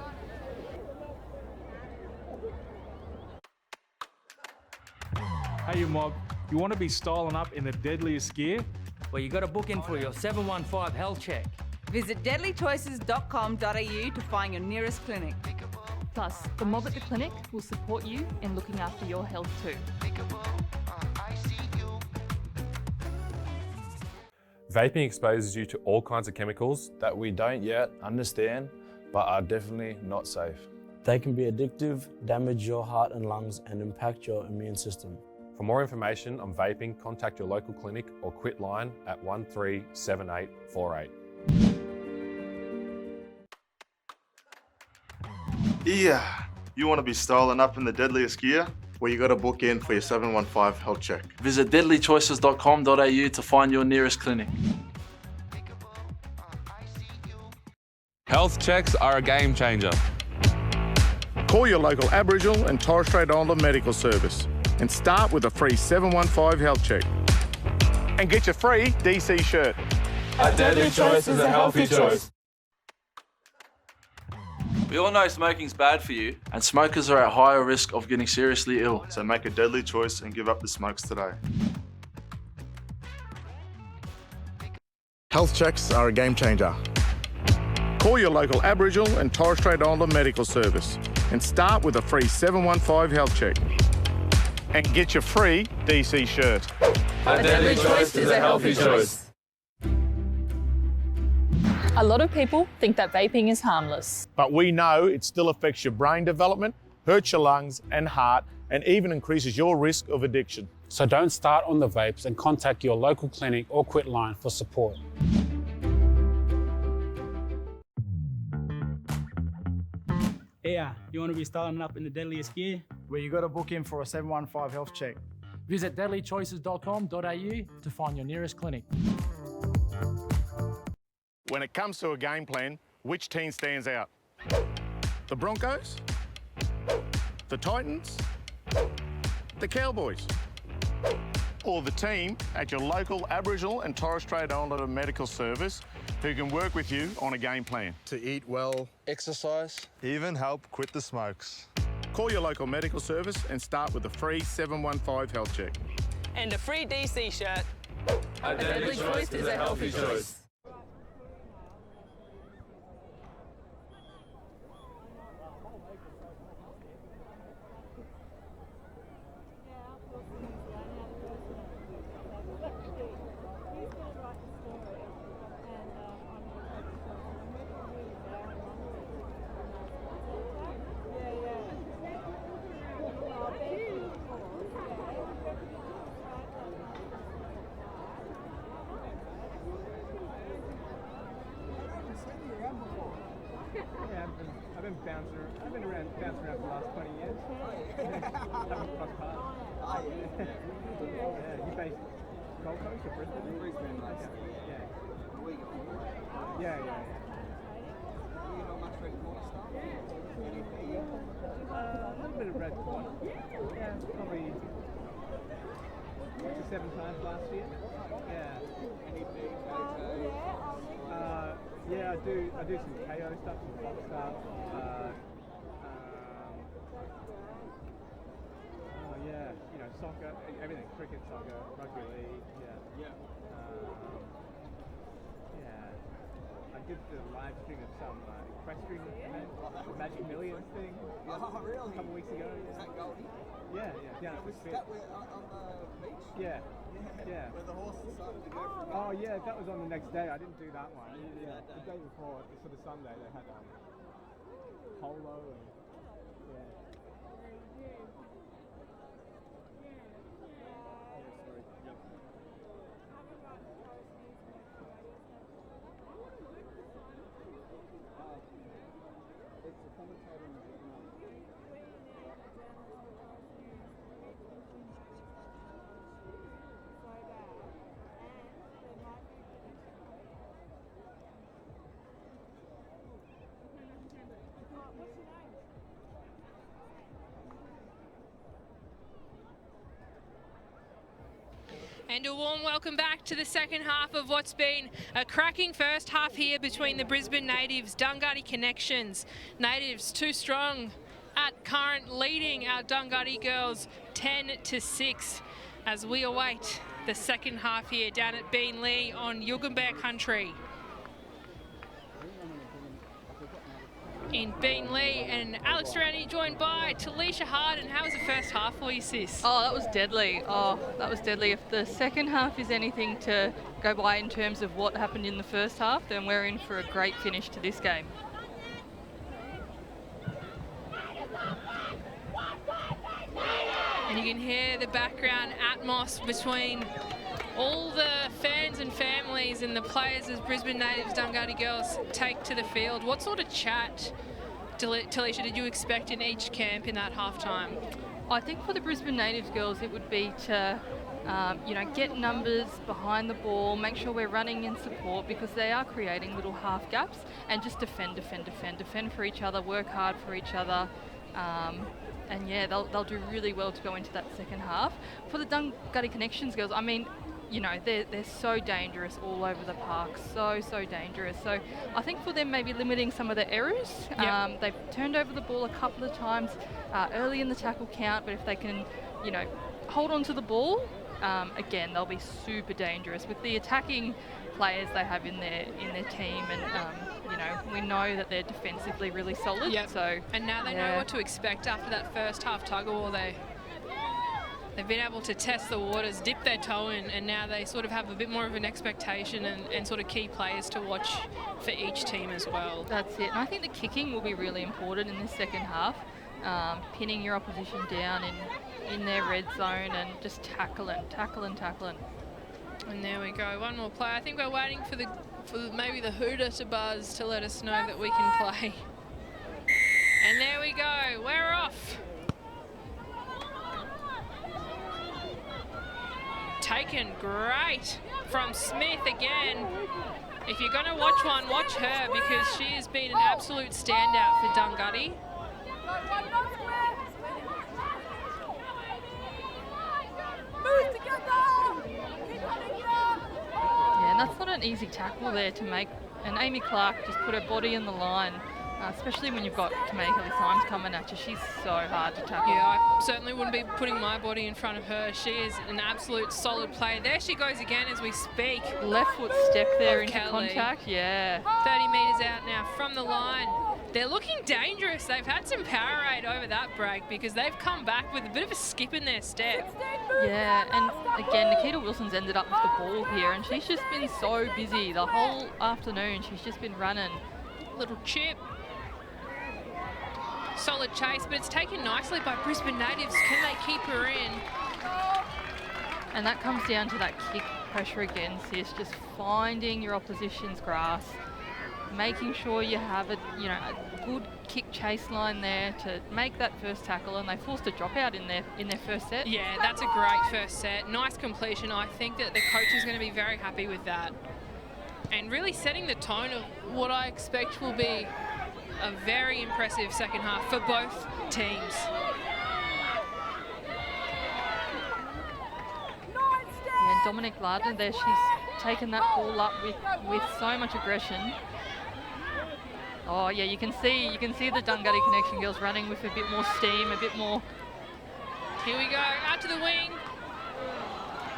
Hey, you mob. You want to be styling up in the deadliest gear? Well, you got to book in for your 715 health check. Visit deadlychoices.com.au to find your nearest clinic. Plus, the mob at the clinic will support you in looking after your health too. Vaping exposes you to all kinds of chemicals that we don't yet understand, but are definitely not safe. They can be addictive, damage your heart and lungs, and impact your immune system. For more information on vaping, contact your local clinic or quit line at 137848. Yeah, you want to be styling up in the deadliest gear? Well, you got to book in for your 715 health check. Visit deadlychoices.com.au to find your nearest clinic. Health checks are a game changer. Call your local Aboriginal and Torres Strait Islander medical service and start with a free 715 health check. And get your free DC shirt. A deadly choice is a healthy choice. We all know smoking's bad for you, and smokers are at higher risk of getting seriously ill. So make a deadly choice and give up the smokes today. Health checks are a game changer. Call your local Aboriginal and Torres Strait Islander medical service and start with a free 715 health check. And get your free DC shirt. A deadly choice is a healthy choice. A lot of people think that vaping is harmless. But we know it still affects your brain development, hurts your lungs and heart, and even increases your risk of addiction. So don't start on the vapes and contact your local clinic or quit line for support. Yeah, you want to be styling up in the deadliest gear? Where you got to book in for a 715 health check. Visit deadlychoices.com.au to find your nearest clinic. When it comes to a game plan, which team stands out? The Broncos? The Titans? The Cowboys? Or the team at your local Aboriginal and Torres Strait Islander medical service who can work with you on a game plan? To eat well, exercise, even help quit the smokes. Call your local medical service and start with a free 715 health check. And a free DC shirt. A deadly choice is a healthy choice. I've been bouncing around for the last 20 years. Haven't crossed paths. Yeah, you based Gold Coast or Brisbane? Brisbane. Yeah. not much red corner stuff? A little bit of red corner. Yeah, probably 6 or 7 times last year. Yeah. Anything? Yeah, I do some KO stuff, some box stuff. Yeah, you know, soccer, everything, cricket, soccer, rugby league, yeah. I did the live stream of some equestrian event, the Magic Millions thing. Yeah, Oh, really? A couple weeks ago. Is that Goldie? Yeah, down at the Spit. That on the beach? Yeah. Where the horses started to go from Oh yeah, that was on the next day. I didn't do that one. You didn't do that day. The day before, for the Sunday, they had polo and It's a commentator in the And a warm welcome back to the second half of what's been a cracking first half here between the Brisbane Natives, Dunghutti Connections. Natives too strong at current, leading our Dunghutti girls 10-6 as we await the second half here down at Beenleigh on Yugambeh country. In Beenleigh, and Alex Durrani joined by Talisha Harden. How was the first half for you, sis? Oh, that was deadly. Oh, that was deadly. If the second half is anything to go by in terms of what happened in the first half, then we're in for a great finish to this game. And you can hear the background atmos between all the fans and families and the players as Brisbane Natives Dunghutti girls take to the field. What sort of chat, Talisha, did you expect in each camp in that halftime? I think for the Brisbane Natives girls, it would be to get numbers behind the ball, make sure we're running in support, because they are creating little half gaps, and just defend for each other, work hard for each other. And yeah, they'll do really well to go into that second half. For the Dunghutti Connections girls, I mean, you know, they're so dangerous all over the park, so dangerous. So I think for them, maybe limiting some of the errors. Yep. They've turned over the ball a couple of times early in the tackle count, but if they can, you know, hold on to the ball, again, they'll be super dangerous with the attacking players they have in their team, and you know, we know that they're defensively really solid. Yep. So and now they know what to expect after that first half tug of war. They've been able to test the waters, dip their toe in, and now they sort of have a bit more of an expectation and sort of key players to watch for each team as well. That's it. And I think the kicking will be really important in this second half. Pinning your opposition down in their red zone and just tackling. And there we go, one more play. I think we're waiting for maybe the hooter to buzz to let us know that we can play. And there we go, we're off. Taken great from Smith again. If you're going to watch one, watch her, because she has been an absolute standout for Dunghutti. Yeah, and that's not an easy tackle there to make. And Amy Clark just put her body in the line, especially when you've got Kameka Symes coming at you. She's so hard to tackle. Yeah, I certainly wouldn't be putting my body in front of her. She is an absolute solid player. There she goes again as we speak. Left foot step there into Kelly. contact, yeah. 30 metres out now from the line. They're looking dangerous. They've had some Powerade over that break, because they've come back with a bit of a skip in their step. Yeah, and again, Nikita Wilson's ended up with the ball here, and she's just been so busy the whole afternoon. She's just been running. Little chip. Solid chase, but it's taken nicely by Brisbane Natives. Can they keep her in? And that comes down to that kick pressure again, sis. Just finding your opposition's grass, making sure you have a good kick chase line there to make that first tackle, and they forced a dropout in their first set. Yeah, that's a great first set. Nice completion. I think that the coach is going to be very happy with that. And really setting the tone of what I expect will be a very impressive second half for both teams. Yeah, Dominic Lardner there, she's taken that ball up with so much aggression. Oh yeah, you can see the Dungutty Connection girls running with a bit more steam, a bit more. Here we go, out to the wing.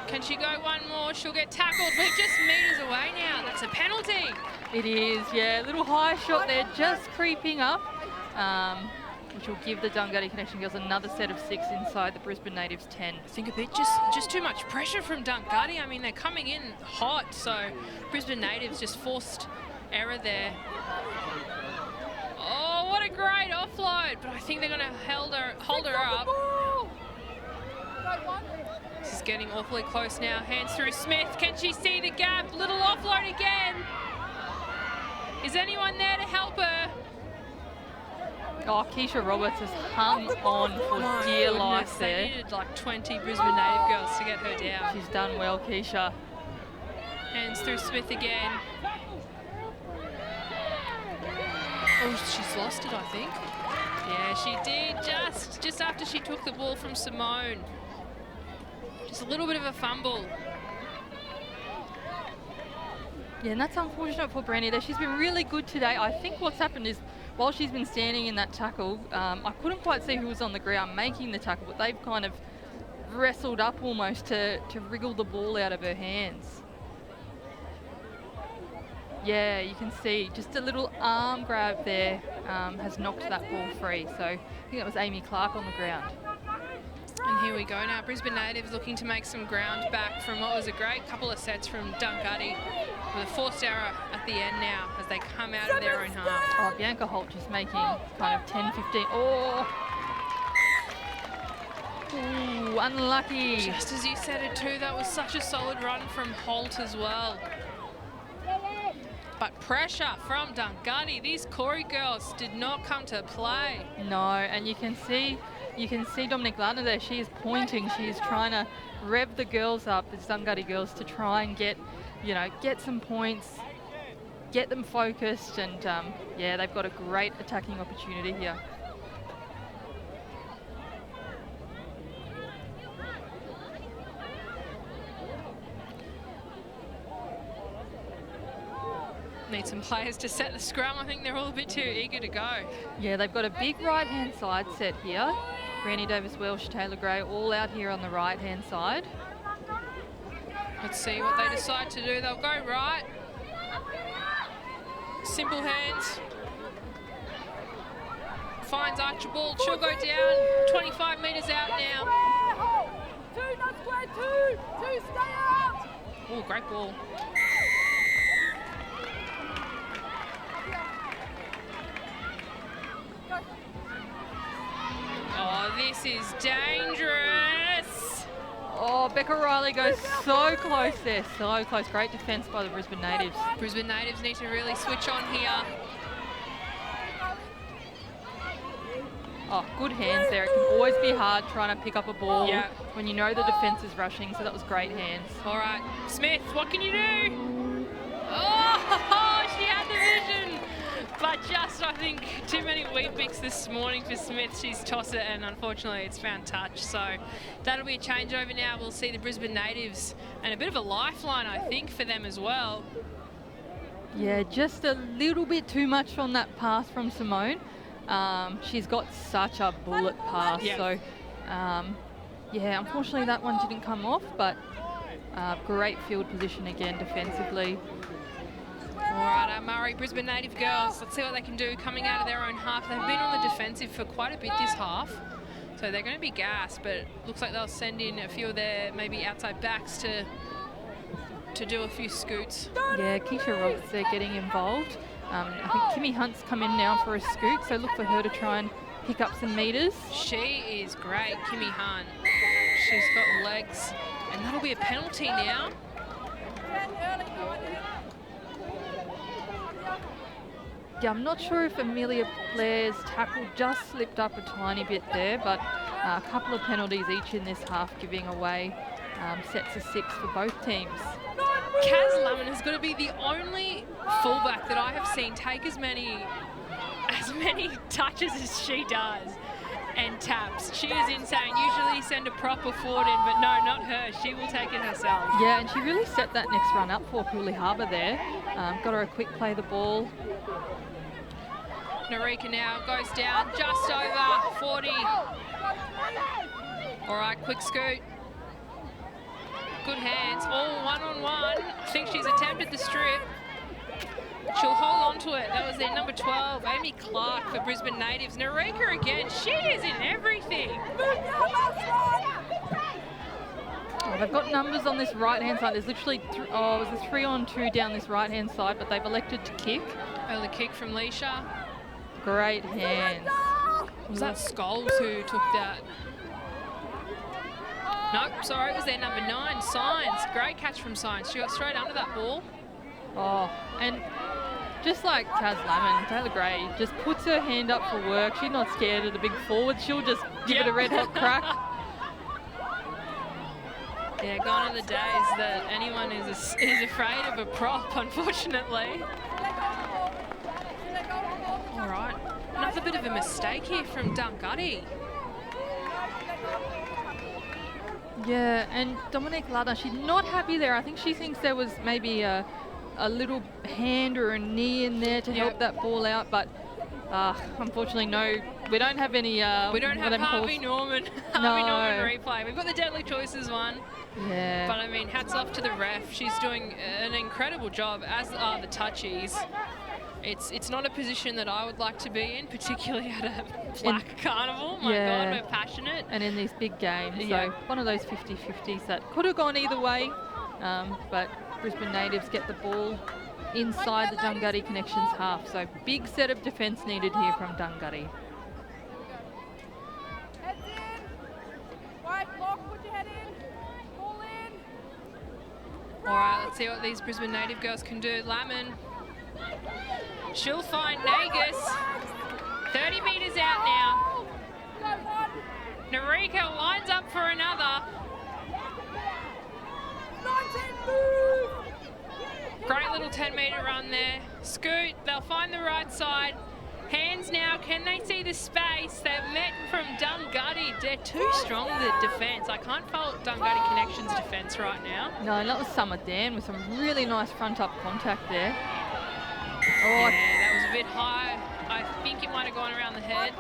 Can she go one more? She'll get tackled. We're just meters away now. That's a penalty. It is, yeah, a little high shot there, just creeping up, which will give the Dungutty Connection girls another set of 6 inside the Brisbane Natives 10. I think a bit just too much pressure from Dungutty. I mean, they're coming in hot, so Brisbane Natives just forced error there. Oh, what a great offload! But I think they're going to hold her up. This is getting awfully close now. Hands through Smith. Can she see the gap? Little offload again. Is anyone there to help her? Oh, Keisha Roberts has hung on for dear life there. They needed like 20 Brisbane Native girls to get her down. She's done well, Keisha. Hands through Smith again. Oh, she's lost it, I think. Yeah, she did, just after she took the ball from Simone. Just a little bit of a fumble. Yeah, and that's unfortunate for Brandy there. She's been really good today. I think what's happened is, while she's been standing in that tackle, I couldn't quite see who was on the ground making the tackle, but they've kind of wrestled up almost to wriggle the ball out of her hands. Yeah, you can see just a little arm grab there has knocked that ball free. So I think that was Amy Clark on the ground. And here we go now. Brisbane Natives looking to make some ground back from what was a great couple of sets from Dungutty, with a forced error at the end now as they come out of their own half. Oh, Bianca Holt just making kind of 10, 15. Oh! Ooh, unlucky. Just as you said it too, that was such a solid run from Holt as well. But pressure from Dungutty. These Koori girls did not come to play. No, and you can see Dominic Lardner there. She is pointing. She is trying to rev the girls up, the Dungutty girls, to try and get some points, get them focused, and yeah, they've got a great attacking opportunity here. Need some players to set the scrum. I think they're all a bit too eager to go. Yeah, they've got a big right-hand side set here. Granny Davis-Welsh, Taylor Gray, all out here on the right-hand side. Let's see what they decide to do. They'll go right. Simple hands. Finds Archibald. She'll go down. 25 metres out now. Two, not square, two. Two, stay out. Oh, great ball. Oh, this is dangerous. Oh, Becca Riley goes so close there, so close. Great defence by the Brisbane Natives. Brisbane Natives need to really switch on here. Oh, good hands there. It can always be hard trying to pick up a ball when you know the defence is rushing, so that was great hands. All right, Smith, what can you do? Oh, she had the vision. But just, I think, too many Weet-Bix this morning for Smith. She's tossed it, and unfortunately it's found touch. So that'll be a changeover now. We'll see the Brisbane Natives, and a bit of a lifeline, I think, for them as well. Yeah, just a little bit too much on that pass from Simone. She's got such a bullet pass. So, yeah, unfortunately that one didn't come off, but great field position again defensively. All right, our Murri Brisbane Native girls, let's see what they can do coming out of their own half. They've been on the defensive for quite a bit this half, so they're going to be gassed, but it looks like they'll send in a few of their maybe outside backs to do a few scoots. Yeah, Keisha Roberts, they're getting involved. I think Kimmy Hunt's come in now for a scoot, so look for her to try and pick up some metres. She is great, Kimmy Hunt. She's got legs, and that'll be a penalty now. Yeah, I'm not sure if Amelia Blair's tackle just slipped up a tiny bit there, but a couple of penalties each in this half, giving away sets of 6 for both teams. Kaz Lemon has got to be the only fullback that I have seen take as many many touches as she does and taps. She is insane. Usually send a proper forward in, but no, not her. She will take it herself. Yeah, and she really set that next run up for Cooley Harbour there. Got her a quick play the ball. Narika now goes down just over 40. All right, quick scoot. Good hands, all one-on-one. I think she's attempted the strip. She'll hold on to it. That was their number 12, Amy Clark for Brisbane Natives. Narika again, she is in everything. Oh, they've got numbers on this right-hand side. There's literally, it was a 3-on-2 down this right-hand side, but they've elected to kick. Early kick from Leisha. Great hands. Was that Scholes who took that? Nope, sorry, it was their number 9, Signs. Great catch from Signs. She got straight under that ball. Oh, and just like Kaz Lamon, Taylor Gray just puts her hand up for work. She's not scared of the big forward. She'll just give it a red hot crack. Yeah, gone are the days that anyone is afraid of a prop, unfortunately. All right, another bit of a mistake here from Dungutty. Yeah, and Dominique Lardner, she's not happy there. I think she thinks there was maybe a little hand or a knee in there to help that ball out, but unfortunately, no. We don't have any. We don't have Harvey Norman. Harvey Norman replay. We've got the Deadly Choices one. Yeah. But I mean, hats off to the ref. She's doing an incredible job, as are the touchies. It's not a position that I would like to be in, particularly at a black carnival. My God, we're passionate. And in these big games. So one of those 50-50s that could have gone either way, but Brisbane Natives get the ball inside the Dungutty Connections half. So big set of defence needed here from Dungutty. Heads in. Wide block, put your head in. Ball in. All right, let's see what these Brisbane Native girls can do. Lamon. She'll find Nagus. 30 metres out now. Narika lines up for another. Great little 10-metre run there. Scoot, they'll find the right side. Hands now, can they see the space? They've met from Dungutty. They're too strong, the defence. I can't fault Dungutty Connections defence right now. No, that was Summer Dan with some really nice front-up contact there. Oh, yeah, that was a bit high. I think it might have gone around the head.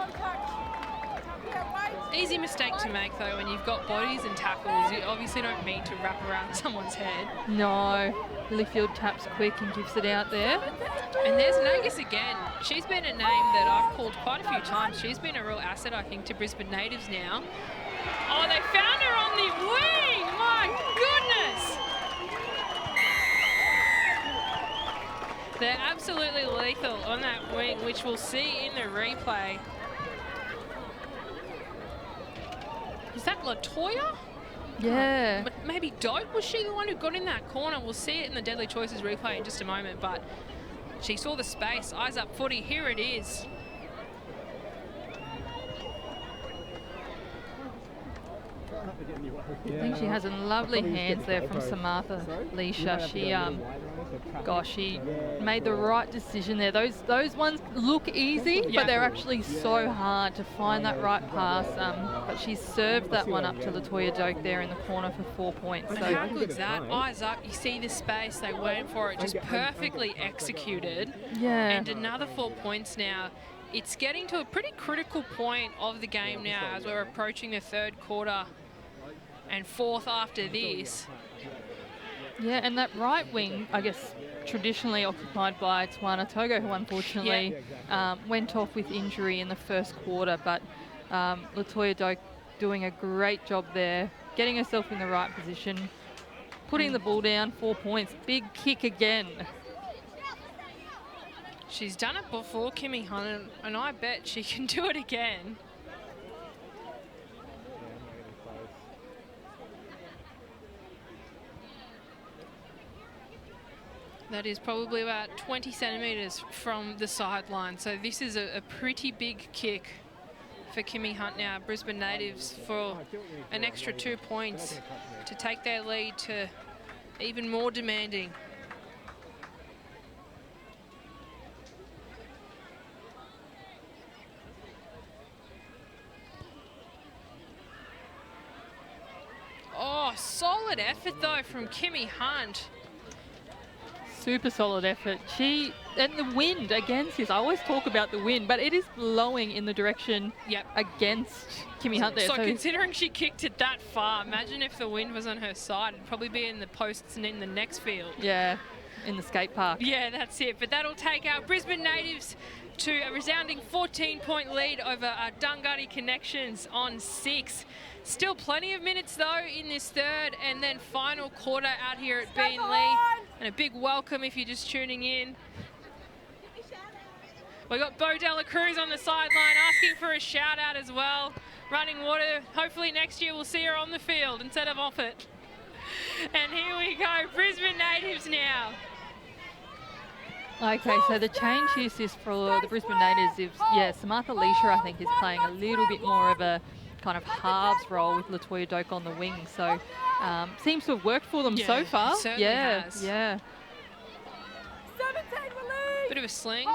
Easy mistake to make, though, when you've got bodies and tackles. You obviously don't mean to wrap around someone's head. No. Lilyfield taps quick and gives it out there. And there's Nagus again. She's been a name that I've called quite a few times. She's been a real asset, I think, to Brisbane Natives now. Oh, they found her on the wing! My goodness! They're absolutely lethal on that wing, which we'll see in the replay. Is that Latoya? Yeah. Maybe Dope? Was she the one who got in that corner? We'll see it in the Deadly Choices replay in just a moment, but she saw the space. Eyes up footy. Here it is. I think she has some lovely hands there from Samantha Leisha. She made the right decision there. Those ones look easy, but they're actually so hard to find that right pass. But she served that one up to Latoya Doak there in the corner for 4 points. So how good's that? Eyes up, you see the space, they went for it, just perfectly executed. Yeah. And another 4 points now. It's getting to a pretty critical point of the game now as we're approaching the third quarter and fourth after this. Yeah, and that right wing, I guess, traditionally occupied by Tawana Togo, who unfortunately went off with injury in the first quarter, but Latoya Doak doing a great job there, getting herself in the right position, putting the ball down, 4 points, big kick again. She's done it before, Kimmy Hunt, and I bet she can do it again. That is probably about 20 centimetres from the sideline. So this is a pretty big kick for Kimmy Hunt now. Brisbane Natives for an extra 2 points to take their lead to even more demanding. solid effort though from Kimmy Hunt. Super solid effort. And the wind against this. I always talk about the wind, but it is blowing in the direction against Kimmy Hunt there. So considering she kicked it that far, imagine if the wind was on her side. It'd probably be in the posts and in the next field. Yeah, in the skate park. Yeah, that's it. But that'll take our Brisbane natives to a resounding 14-point lead over our Dunghutti Connections on 6. Still plenty of minutes though in this third and then final quarter out here at Beenleigh. And a big welcome if you're just tuning in. We got Bo Dela Cruz on the sideline asking for a shout out as well. Running water. Hopefully next year we'll see her on the field instead of off it. And here we go, Brisbane natives now. Okay, so the change is for the Brisbane natives is, Samantha Leisha, I think, is playing a little bit more of a kind of halves role with Latoya Doak on the wing. So seems to have worked for them so far. Certainly has. Yeah. Bit of a sling.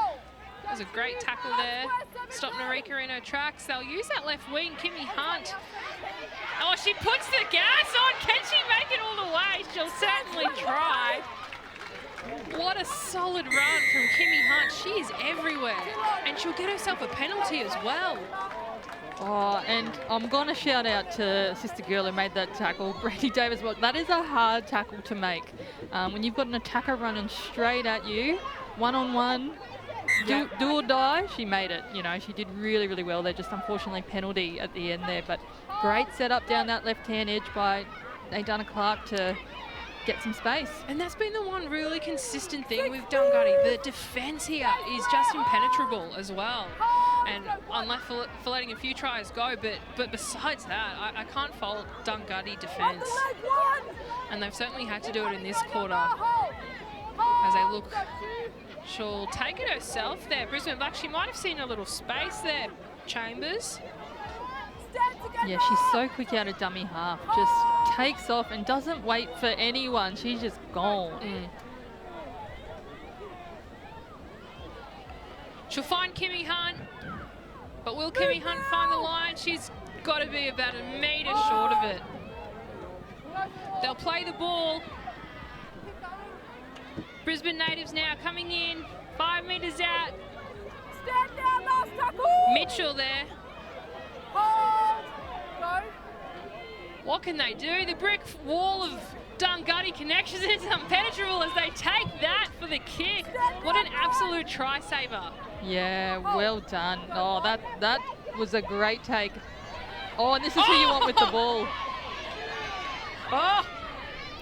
That was a great tackle there. Stop Narika in her tracks. They'll use that left wing, Kimmy Hunt. Oh, she puts the gas on. Can she make it all the way? She'll certainly try. What a solid run from Kimmy Hunt. She is everywhere. And she'll get herself a penalty as well. Oh, and I'm going to shout out to sister girl who made that tackle, Brandy Davis. Well, that is a hard tackle to make. When you've got an attacker running straight at you, one-on-one, do or die, she made it. You know, she did really, really well. They're just unfortunately penalty at the end there. But great setup down that left-hand edge by Dana Clark to get some space. And that's been the one really consistent thing with Dunghutti. The defence here is just impenetrable as well. And unless for letting a few tries go, but besides that, I can't fault Dunghutti defence. And they've certainly had to do it in this quarter. As they look, she'll take it herself there. Brisbane Black, she might have seen a little space there, Chambers. Yeah, she's so quick out of dummy half. Just takes off and doesn't wait for anyone. She's just gone. She'll find Kimmy Hunt, but will Kimmy Hunt find the line? She's got to be about a metre short of it. They'll play the ball. Brisbane natives now coming in, 5 metres out. Stand down, last tackle. Mitchell there. What can they do? The brick wall of Dunghutti Connections is impenetrable as they take that for the kick. What an absolute try saver. Yeah, well done. Oh, that was a great take. Oh, and this is who you want with the ball.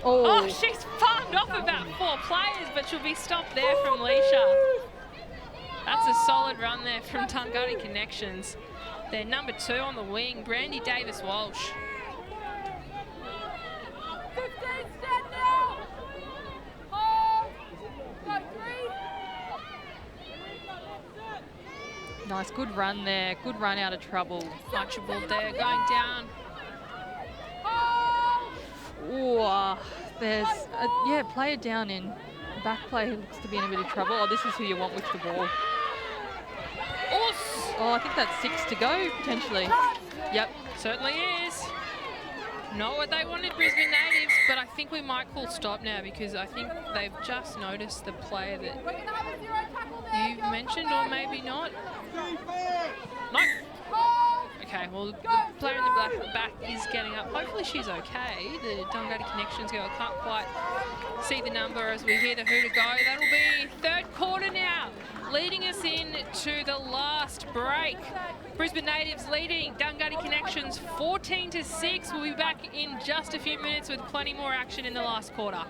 Oh, she's farmed off about 4 players, but she'll be stopped there from Leisha. That's a solid run there from Dunghutti Connections. Their number 2 on the wing, Brandy Davis-Walsh. 15, stand now. Hold. Go 3. Nice, good run there. Good run out of trouble. Archibald there, going down. Oh, there's a player down in the back play who looks to be in a bit of trouble. Oh, this is who you want with the ball. Oh, I think that's 6 to go, potentially. Yep. Certainly is. Not what they wanted, Brisbane natives, but I think we might call stop now because I think they've just noticed the player that you've mentioned, or maybe not. No. Okay, well, the player in the back is getting up. Hopefully she's okay. The Dunghutti Connections girl can't quite see the number as we hear the hooter go. That'll be third quarter now, leading us in to the last break. Brisbane natives leading Dunghutti Connections 14-6. We'll be back in just a few minutes with plenty more action in the last quarter.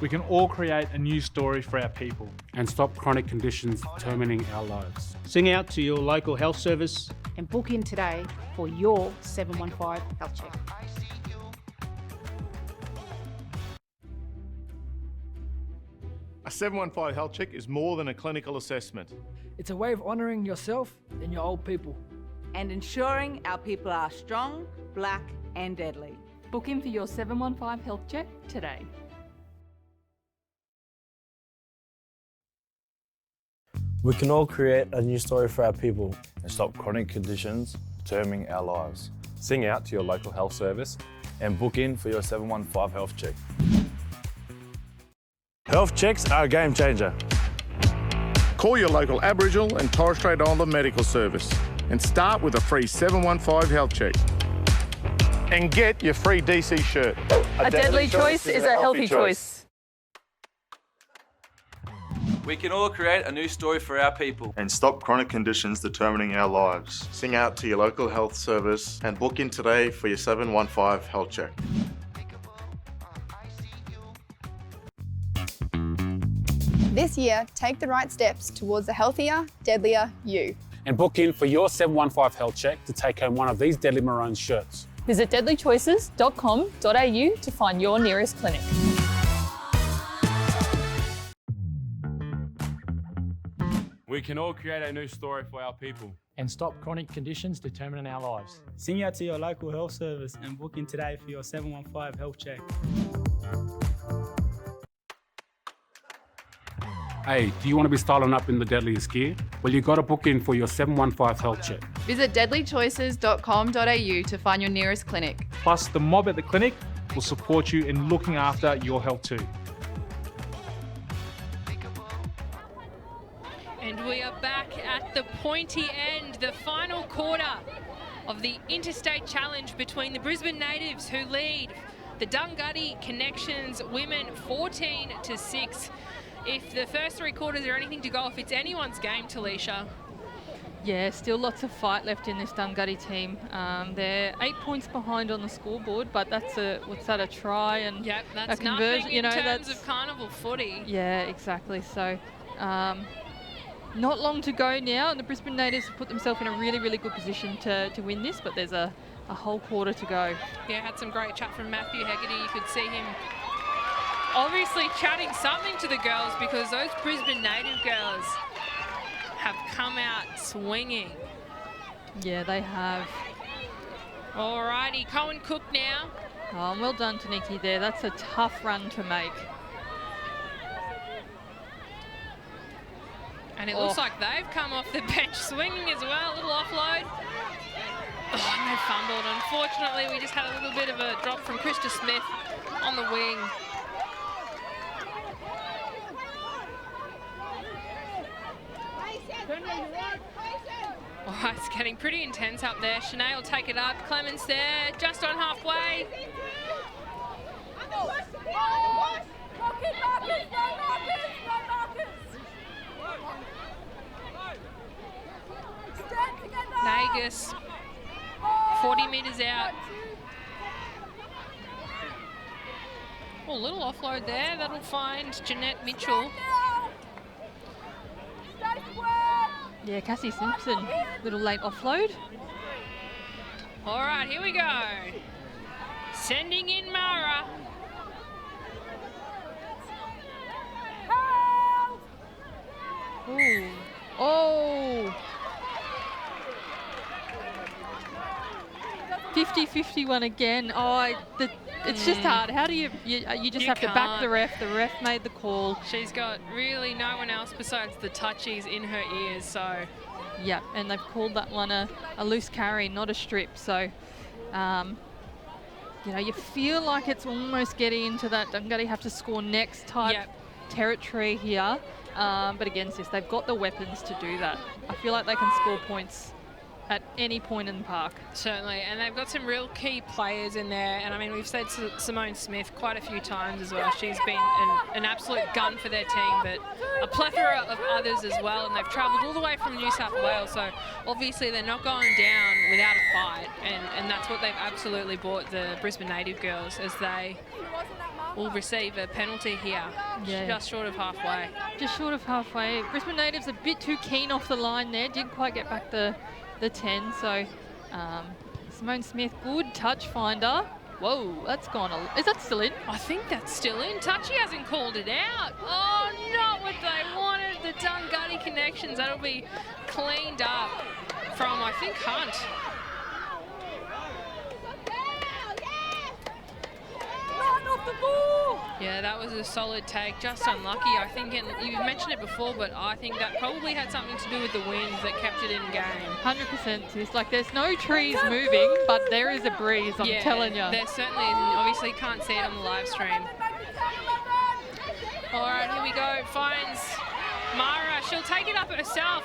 We can all create a new story for our people. And stop chronic conditions determining our lives. Sing out to your local health service. And book in today for your 715 health check. 715 health check is more than a clinical assessment. It's a way of honouring yourself and your old people. And ensuring our people are strong, black and deadly. Book in for your 715 health check today. We can all create a new story for our people. And stop chronic conditions determining our lives. Sing out to your local health service And book in for your 715 health check. Health checks are a game changer. Call your local Aboriginal and Torres Strait Islander medical service and start with a free 715 health check. And get your free DC shirt. A deadly choice is a healthy choice. We can all create a new story for our people. And stop chronic conditions determining our lives. Sing out to your local health service and book in today for your 715 health check. This year, take the right steps towards a healthier, deadlier you. And book in for your 715 health check to take home one of these Deadly Maroons shirts. Visit deadlychoices.com.au to find your nearest clinic. We can all create a new story for our people. And stop chronic conditions determining our lives. Sing out to your local health service and book in today for your 715 health check. Hey, do you want to be styling up in the deadliest gear? Well, you got to book in for your 715 health check. Visit deadlychoices.com.au to find your nearest clinic. Plus, the mob at the clinic will support you in looking after your health too. And we are back at the pointy end, the final quarter of the interstate challenge between the Brisbane natives who lead the Dungutty Connections women 14-6. If the first three quarters are anything to go off, it's anyone's game, Talisha. Yeah, still lots of fight left in this Dungutty team. They're 8 points behind on the scoreboard, but that's a try and yep, that's a conversion. Nothing in terms of carnival footy. Yeah, exactly. So, not long to go now, and the Brisbane natives have put themselves in a really, really good position to win this, but there's a whole quarter to go. Yeah, had some great chat from Matthew Hegarty. You could see him obviously chatting something to the girls because those Brisbane native girls have come out swinging. Yeah, they have. Alrighty, Cohen Cook now. Oh, well done to Nikki there. That's a tough run to make. And it looks like they've come off the bench swinging as well. A little offload. Oh, and they fumbled. Unfortunately, we just had a little bit of a drop from Krista Smith on the wing. Oh, it's getting pretty intense up there. Shanae will take it up. Clemens there, just on halfway. Nagus, 40 metres out. Oh, a little offload there. That'll find Jeanette Mitchell. Yeah, Cassie Simpson, little late offload. All right, here we go. Sending in Mara. Ooh. Oh. 50-51 again. Oh, it's just hard. How do you just have to back the ref. The ref made the call. She's got really no one else besides the touchies in her ears, so. Yeah, and they've called that one a loose carry, not a strip. So, you feel like it's almost getting into that Dungutty have to score next type territory here. But again, sis, they've got the weapons to do that. I feel like they can score points at any point in the park. Certainly, and they've got some real key players in there. And I mean, we've said Simone Smith quite a few times as well. She's been an absolute gun for their team, but a plethora of others as well. And they've travelled all the way from New South Wales, so obviously they're not going down without a fight. And that's what they've absolutely brought the Brisbane native girls, as they will receive a penalty here, just short of halfway. Just short of halfway. Brisbane natives a bit too keen off the line there. Didn't quite get back the 10. So Simone Smith, good touch finder. Whoa, that's gone. Is that still in? I think that's still in. Touchy hasn't called it out. Oh, not what they wanted. The Dungutty connections. That'll be cleaned up from, I think, Hunt. Yeah, that was a solid take, just unlucky, I think, and you mentioned it before, but I think that probably had something to do with the wind that kept it in game. 100%. It's like there's no trees moving, but there is a breeze, I'm telling you. There certainly is, and obviously you can't see it on the live stream. All right, here we go, finds Mara, she'll take it up herself.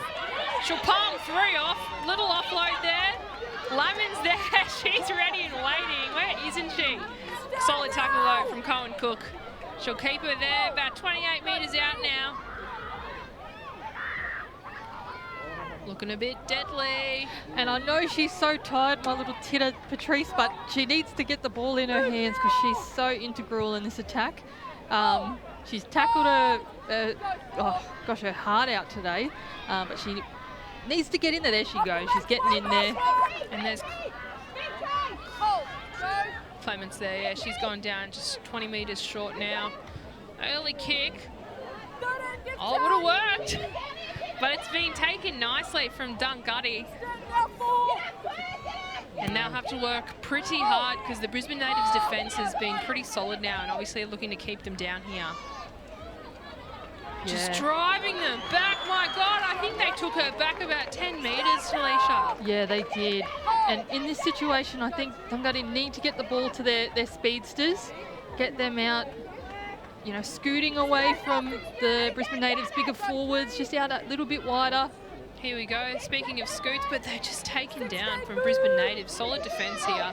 She'll palm 3 off, little offload there. Lemon's there, she's ready and waiting, where isn't she? Solid tackle though from Cohen Cook. She'll keep her there, about 28 metres out now. Looking a bit deadly. And I know she's so tired, my little titter Patrice, but she needs to get the ball in her hands because she's so integral in this attack. She's tackled her, her heart out today, but she needs to get in there. There she goes. She's getting in there. And there's Clements there, yeah, she's gone down just 20 metres short now. Early kick. Oh, it would have worked. But it's been taken nicely from Dungutty. And they'll have to work pretty hard because the Brisbane Natives defence has been pretty solid now and obviously looking to keep them down here. Just driving them back, my God, I think they took her back about 10 metres, Talisha. Yeah, they did. And in this situation, I think Dungutty need to get the ball to their speedsters, get them out, you know, scooting away from the Brisbane Natives' bigger forwards, just out a little bit wider. Here we go, speaking of scoots, but they're just taken down from Brisbane Natives. Solid defence here.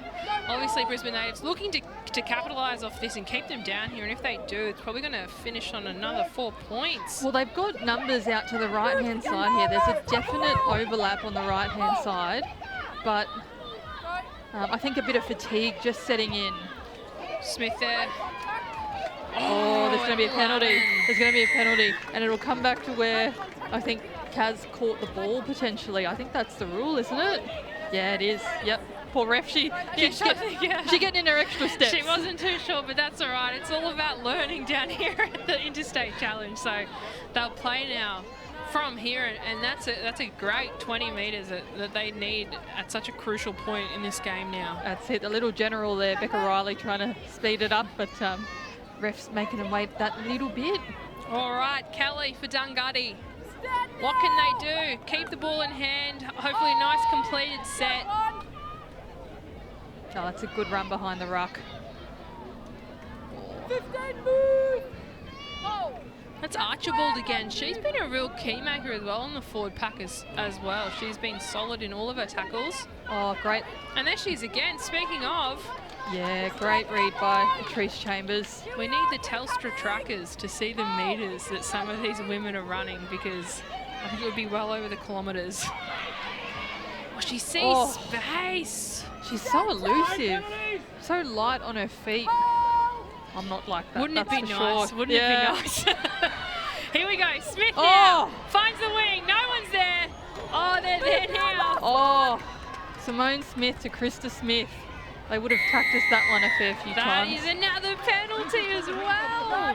Obviously, Brisbane Natives looking to capitalise off this and keep them down here, and if they do, it's probably going to finish on another 4 points. Well, they've got numbers out to the right-hand side here. There's a definite overlap on the right-hand side, but I think a bit of fatigue just setting in. Smith there. Oh, there's going to be a penalty. There's going to be a penalty, and it'll come back to where I think Kaz caught the ball potentially. I think that's the rule, isn't it? Yeah, it is. Yep. Poor ref. She getting in her extra steps. She wasn't too sure, but that's all right. It's all about learning down here at the Interstate Challenge. So they'll play now from here, and that's a great 20 metres that they need at such a crucial point in this game now. That's it. The little general there, Becca Riley, trying to speed it up, but refs making them wait that little bit. All right, Kelly for Dungutty. What can they do? Keep the ball in hand. Hopefully a nice completed set. Oh, that's a good run behind the ruck. 15 move! That's Archibald again. She's been a real key maker as well on the forward pack as well. She's been solid in all of her tackles. Oh, great. And there she is again. Speaking of... Yeah, great read by Patrice Chambers. We need the Telstra trackers to see the metres that some of these women are running because I think it would be well over the kilometres. Oh, she sees space. She's so elusive, so light on her feet. I'm not like that. Wouldn't it be nice? Sure. Wouldn't it be nice? Here we go. Smith now finds the wing. No one's there. Oh, they're there now. Oh, Simone Smith to Krista Smith. They would have practiced that one a fair few times. That is another penalty as well.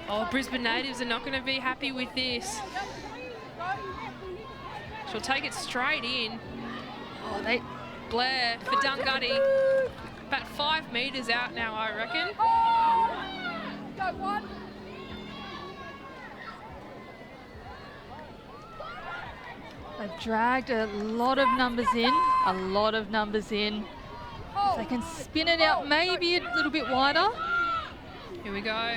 Oh, Brisbane Natives are not going to be happy with this. She'll take it straight in. Oh, Blair for Dungutty. About 5 metres out now, I reckon. They've dragged a lot of numbers in, If they can spin it out maybe a little bit wider. Here we go.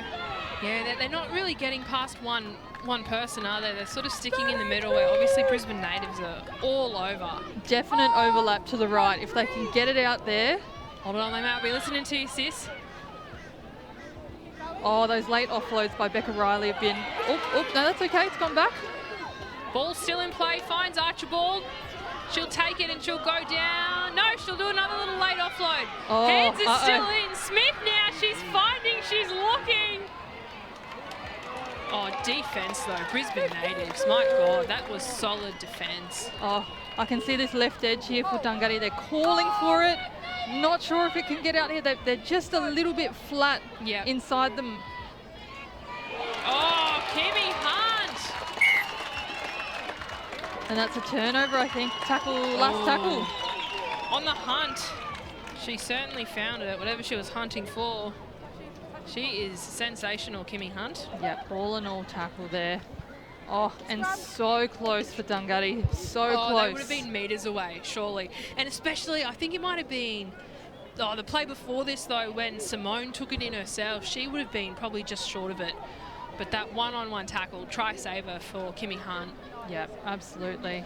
Yeah, they're not really getting past one person, are they? They're sort of sticking in the middle where obviously Brisbane Natives are all over. Definite overlap to the right. If they can get it out there. Hold on, they might be listening to you, sis. Oh, those late offloads by Becca Riley have been... Oh, no, that's okay. It's gone back. Ball still in play, finds Archibald. She'll take it and she'll go down. No, she'll do another little late offload. Oh, hands are still in. Smith now, she's finding, she's looking. Oh, defence though, Brisbane Natives. My God, that was solid defence. Oh, I can see this left edge here for Dungutty. They're calling for it. Not sure if it can get out here. They're just a little bit flat inside them. Oh, Kimmy Hunt! And that's a turnover, I think. Last tackle. On the hunt. She certainly found it, whatever she was hunting for. She is sensational, Kimmy Hunt. Yep, all in all tackle there. Oh, and so close for Dungutty. So close. They would have been metres away, surely. And especially, I think it might have been the play before this, though, when Simone took it in herself. She would have been probably just short of it. But that one-on-one tackle, try saver for Kimmy Hunt. Yep, absolutely.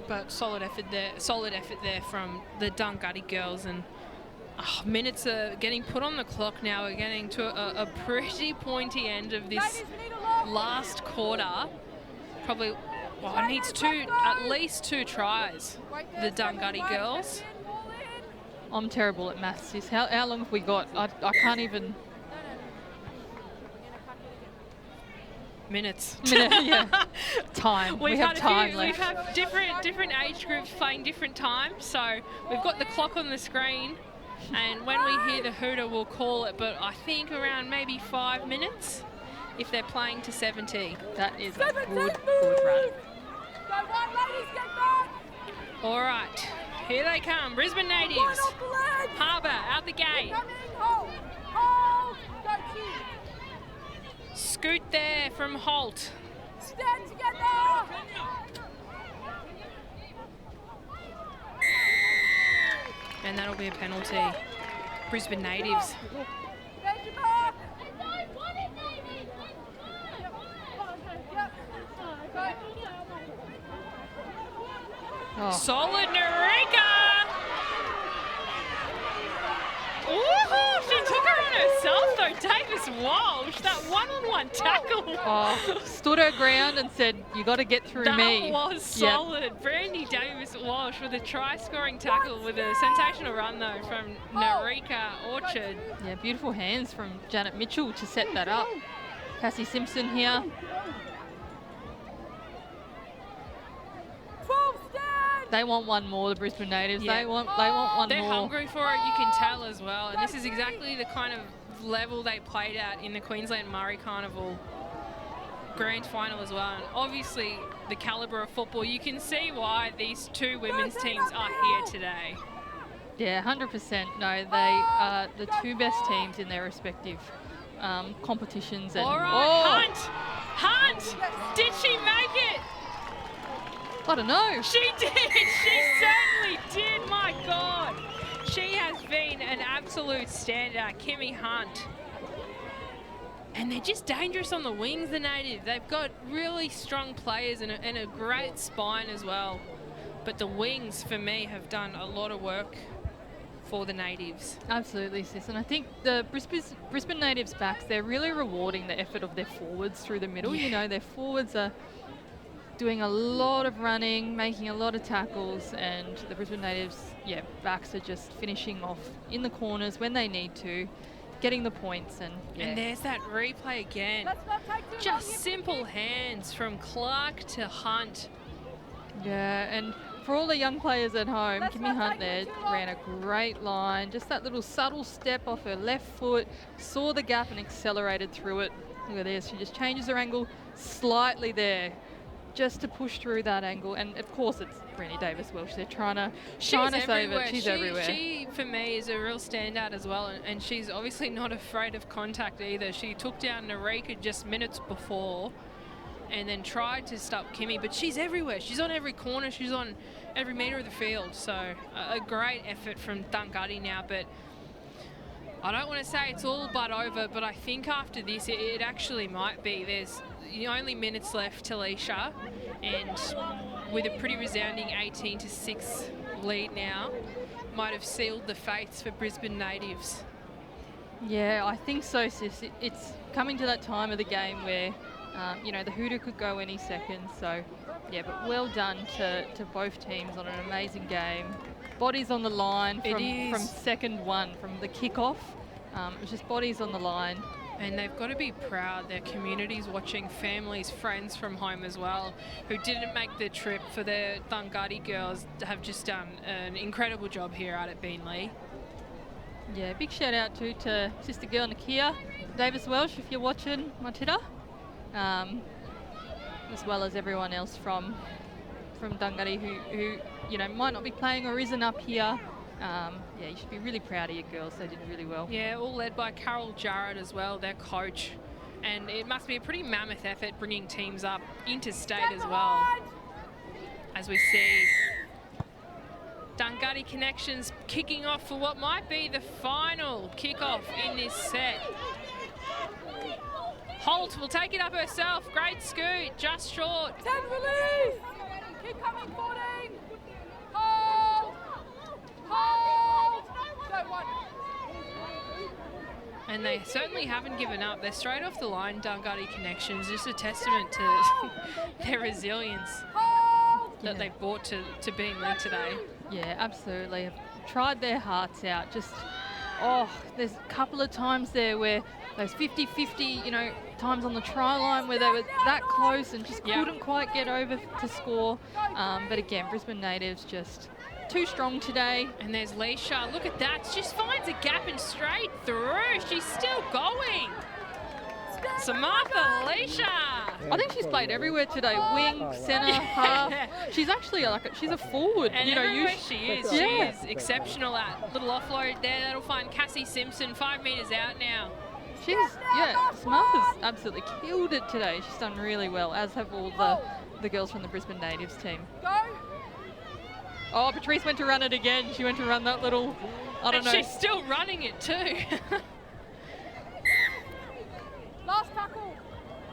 But solid effort there from the Dungutty girls. And minutes are getting put on the clock now. We're getting to a pretty pointy end of this last quarter. Probably, it needs at least 2 tries, the Dungutty girls. I'm terrible at maths, sis. How long have we got? I can't even... Minutes. Yeah. Time. We have time left. We have different age groups playing different times, so we've got the clock on the screen, and when we hear the hooter, we'll call it, but I think around maybe 5 minutes if they're playing to 70. That is a good run. All right, here they come, Brisbane natives. Harbour out the gate. Scoot there from Holt. Stand together! And that'll be a penalty. Brisbane natives. Oh. Solid Narika! Ooh, she took her on herself though, Davis Walsh, that one-on-one tackle. Oh, stood her ground and said, you got to get through me. That was solid. Brandy Davis Walsh with a try-scoring tackle with a sensational run though from Narika Orchard. Yeah, beautiful hands from Janet Mitchell to set that up. Cassie Simpson here. They want one more, the Brisbane natives. Yeah. They want one more. They're hungry for it, you can tell as well. And this is exactly the kind of level they played at in the Queensland Murri Carnival Grand Final as well. And obviously, the calibre of football, you can see why these 2 women's teams are here today. Yeah, 100%. No, they are the 2 best teams in their respective competitions. And all right, Hunt! Did she make it? I don't know. She did. She certainly did. My God. She has been an absolute standout, Kimmy Hunt. And they're just dangerous on the wings, the natives. They've got really strong players and a great spine as well. But the wings, for me, have done a lot of work for the natives. Absolutely, sis. And I think the Brisbane natives backs, they're really rewarding the effort of their forwards through the middle. Yeah. You know, their forwards are doing a lot of running, making a lot of tackles, and the Brisbane natives, backs are just finishing off in the corners when they need to, getting the points. And there's that replay again. Just simple hands from Clark to Hunt. Yeah, and for all the young players at home, Kimmy Hunt there ran a great line, just that little subtle step off her left foot, saw the gap and accelerated through it. Look at this, she just changes her angle slightly there, just to push through that angle. And of course it's Brandy Davis Welsh. They're trying to save it. She's everywhere. She, for me, is a real standout as well. And she's obviously not afraid of contact either. She took down Narika just minutes before and then tried to stop Kimmy. But she's everywhere. She's on every corner. She's on every metre of the field. So a great effort from Dungutty now. But I don't want to say it's all but over, but I think after this it actually might be. There's only minutes left, Talisha, and with a pretty resounding 18-6 lead now, might have sealed the fates for Brisbane natives. Yeah, I think so, sis. It's coming to that time of the game where, the hooter could go any second. So, yeah, but well done to both teams on an amazing game. Bodies on the line from second one, from the kickoff. It was just bodies on the line. And they've got to be proud. Their communities watching, families, friends from home as well, who didn't make the trip for their Dungutty girls, have just done an incredible job here out at Beenleigh. Yeah, big shout out too to sister girl Nakia Davis Welsh, if you're watching my Twitter, as well as everyone else from Dungutty who you know might not be playing or isn't up here. Yeah, you should be really proud of your girls. They did really well. Yeah, all led by Carol Jarrett as well, their coach. And it must be a pretty mammoth effort bringing teams up interstate as well. As we see Dungutty Connections kicking off for what might be the final kickoff in this set. Holt will take it up herself. Great scoot, just short. 10 release! Keep coming, 14! Hold! Hold! Don't want. And they certainly haven't given up. They're straight off the line, Dungutty Connections. Just a testament to their resilience that they've brought to being led today. Yeah, absolutely. Have tried their hearts out. Just, there's a couple of times there where those 50-50, you know, times on the try line where they were that close and just couldn't quite get over to score. But again, Brisbane natives just too strong today. And there's Leisha. Look at that. She just finds a gap and straight through. She's still going. Samantha Leisha. I think she's played everywhere today. Wing, centre, half. She's actually she's a forward. And you know, everywhere she is. Yeah. She is exceptional at little offload there. That'll find Cassie Simpson 5 metres out now. Samantha's absolutely killed it today. She's done really well, as have all the girls from the Brisbane Natives team. Go! Oh, Patrice went to run it again. She went to run that little, I don't know. She's still running it too. Last tackle.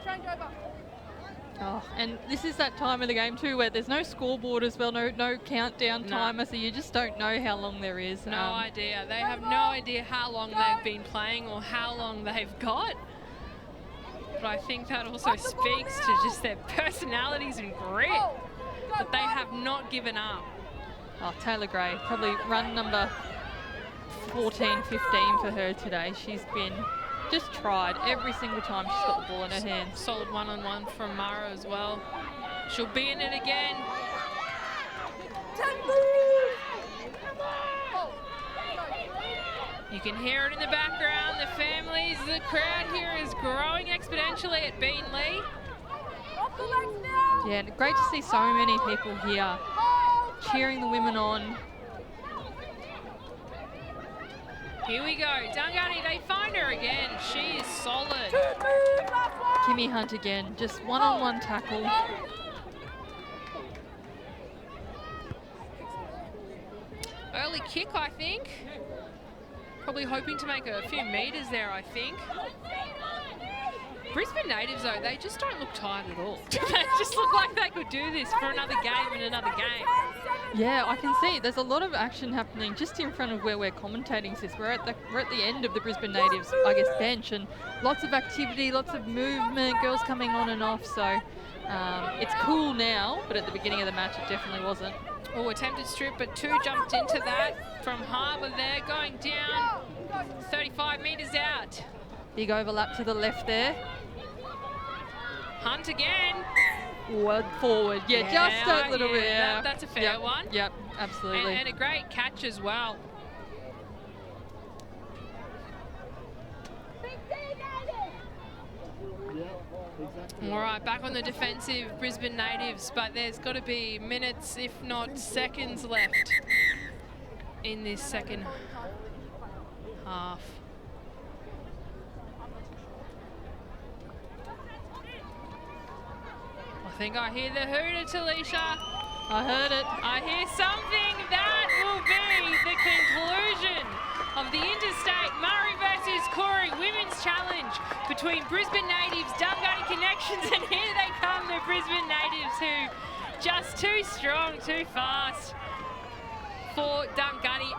Change over. Oh, and this is that time of the game too where there's no scoreboard as well, no countdown timer, so you just don't know how long there is. No idea. They have no idea how long they've been playing or how long they've got. But I think that also speaks to just their personalities and grit, that they have not given up. Oh, Taylor Gray, probably run number 14, 15 for her today. She's been just tried every single time she's got the ball in her hands. Solid one-on-one from Mara as well. She'll be in it again. You can hear it in the background. The families, the crowd here is growing exponentially at Beanley. Yeah, and great to see so many people here cheering the women on. Here we go, Dungutty, they find her again. She is solid. Kimmy Hunt again, just one-on-one tackle. Early kick, I think. Probably hoping to make a few metres there, I think. Brisbane natives, though, they just don't look tired at all. They just look like they could do this for another game and another game. Yeah, I can see there's a lot of action happening just in front of where we're commentating, sis. We're at the end of the Brisbane natives, I guess, bench, and lots of activity, lots of movement, girls coming on and off. So it's cool now, but at the beginning of the match, it definitely wasn't. Oh, attempted strip, but two jumped into that from Harbour there, going down 35 metres out. Big overlap to the left there. Hunt again. Forward, yeah, just a little bit. Yeah. That's a fair one. Yep, absolutely. And a great catch as well. All right, back on the defensive Brisbane natives, but there's got to be minutes, if not seconds, left in this second half. I think I hear the hooter, Talisha. I heard it. I hear something. That will be the conclusion of the interstate Murri versus Koori Women's Challenge between Brisbane natives, Dungutty Connections, and here they come, the Brisbane natives, who just too strong, too fast for Dungutty.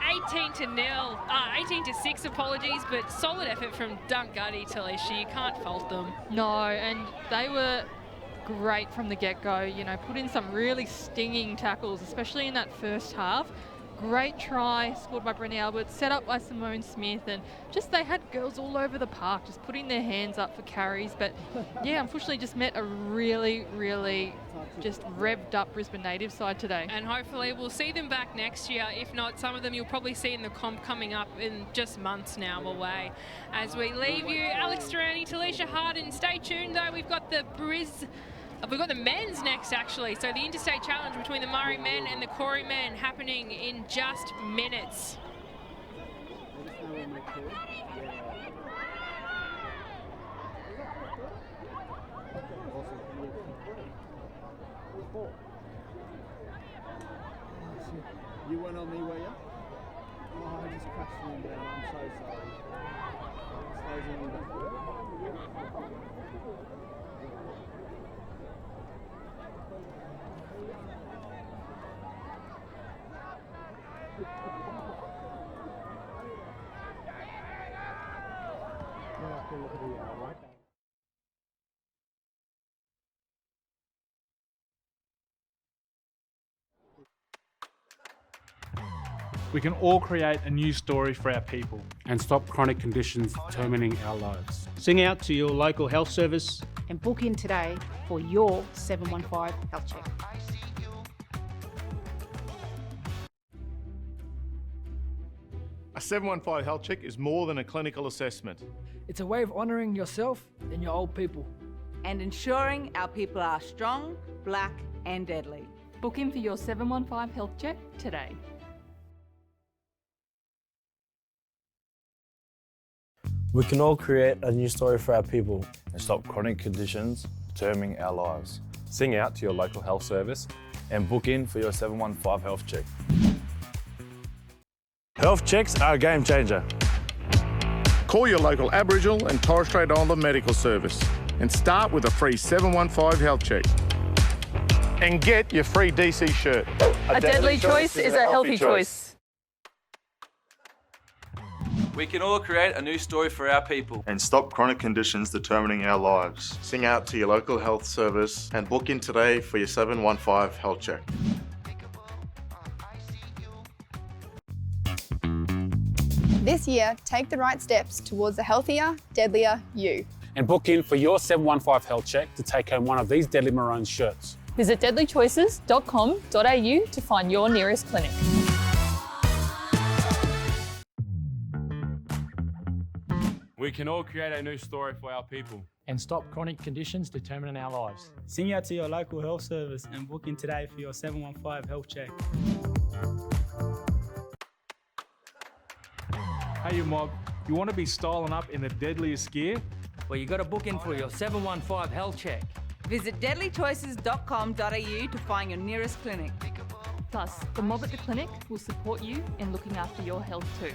18-6, apologies, but solid effort from Dungutty, Talisha. You can't fault them. No, and they were great from the get-go, you know, put in some really stinging tackles, especially in that first half. Great try, scored by Brenny Albert, set up by Simone Smith, and just they had girls all over the park just putting their hands up for carries. But yeah, unfortunately just met a really, really just revved up Brisbane native side today. And hopefully we'll see them back next year. If not, some of them you'll probably see in the comp coming up in just months now away. As we leave you, Alex Durrani, Talisha Harden. Stay tuned though, we've got the men's next actually. So the interstate challenge between the Murri men and the Koori men happening in just minutes. You went on me, were you? Oh, I just crashed you down. I'm so sorry. Slows you down. We can all create a new story for our people. And stop chronic conditions determining our lives. Sing out to your local health service. And book in today for your 715 health check. A 715 health check is more than a clinical assessment. It's a way of honouring yourself and your old people. And ensuring our people are strong, black and deadly. Book in for your 715 health check today. We can all create a new story for our people and stop chronic conditions determining our lives. Sing out to your local health service and book in for your 715 health check. Health checks are a game changer. Call your local Aboriginal and Torres Strait Islander medical service and start with a free 715 health check. And get your free DC shirt. A deadly choice is a healthy choice. We can all create a new story for our people. And stop chronic conditions determining our lives. Sing out to your local health service and book in today for your 715 health check. This year, take the right steps towards a healthier, deadlier you. And book in for your 715 health check to take home one of these Deadly Maroons shirts. Visit deadlychoices.com.au to find your nearest clinic. We can all create a new story for our people. And stop chronic conditions determining our lives. Sing out to your local health service and book in today for your 715 health check. Hey, you mob, you want to be styling up in the deadliest gear? Well, you got to book in for your 715 health check. Visit deadlychoices.com.au to find your nearest clinic. Plus, the mob at the clinic will support you in looking after your health too.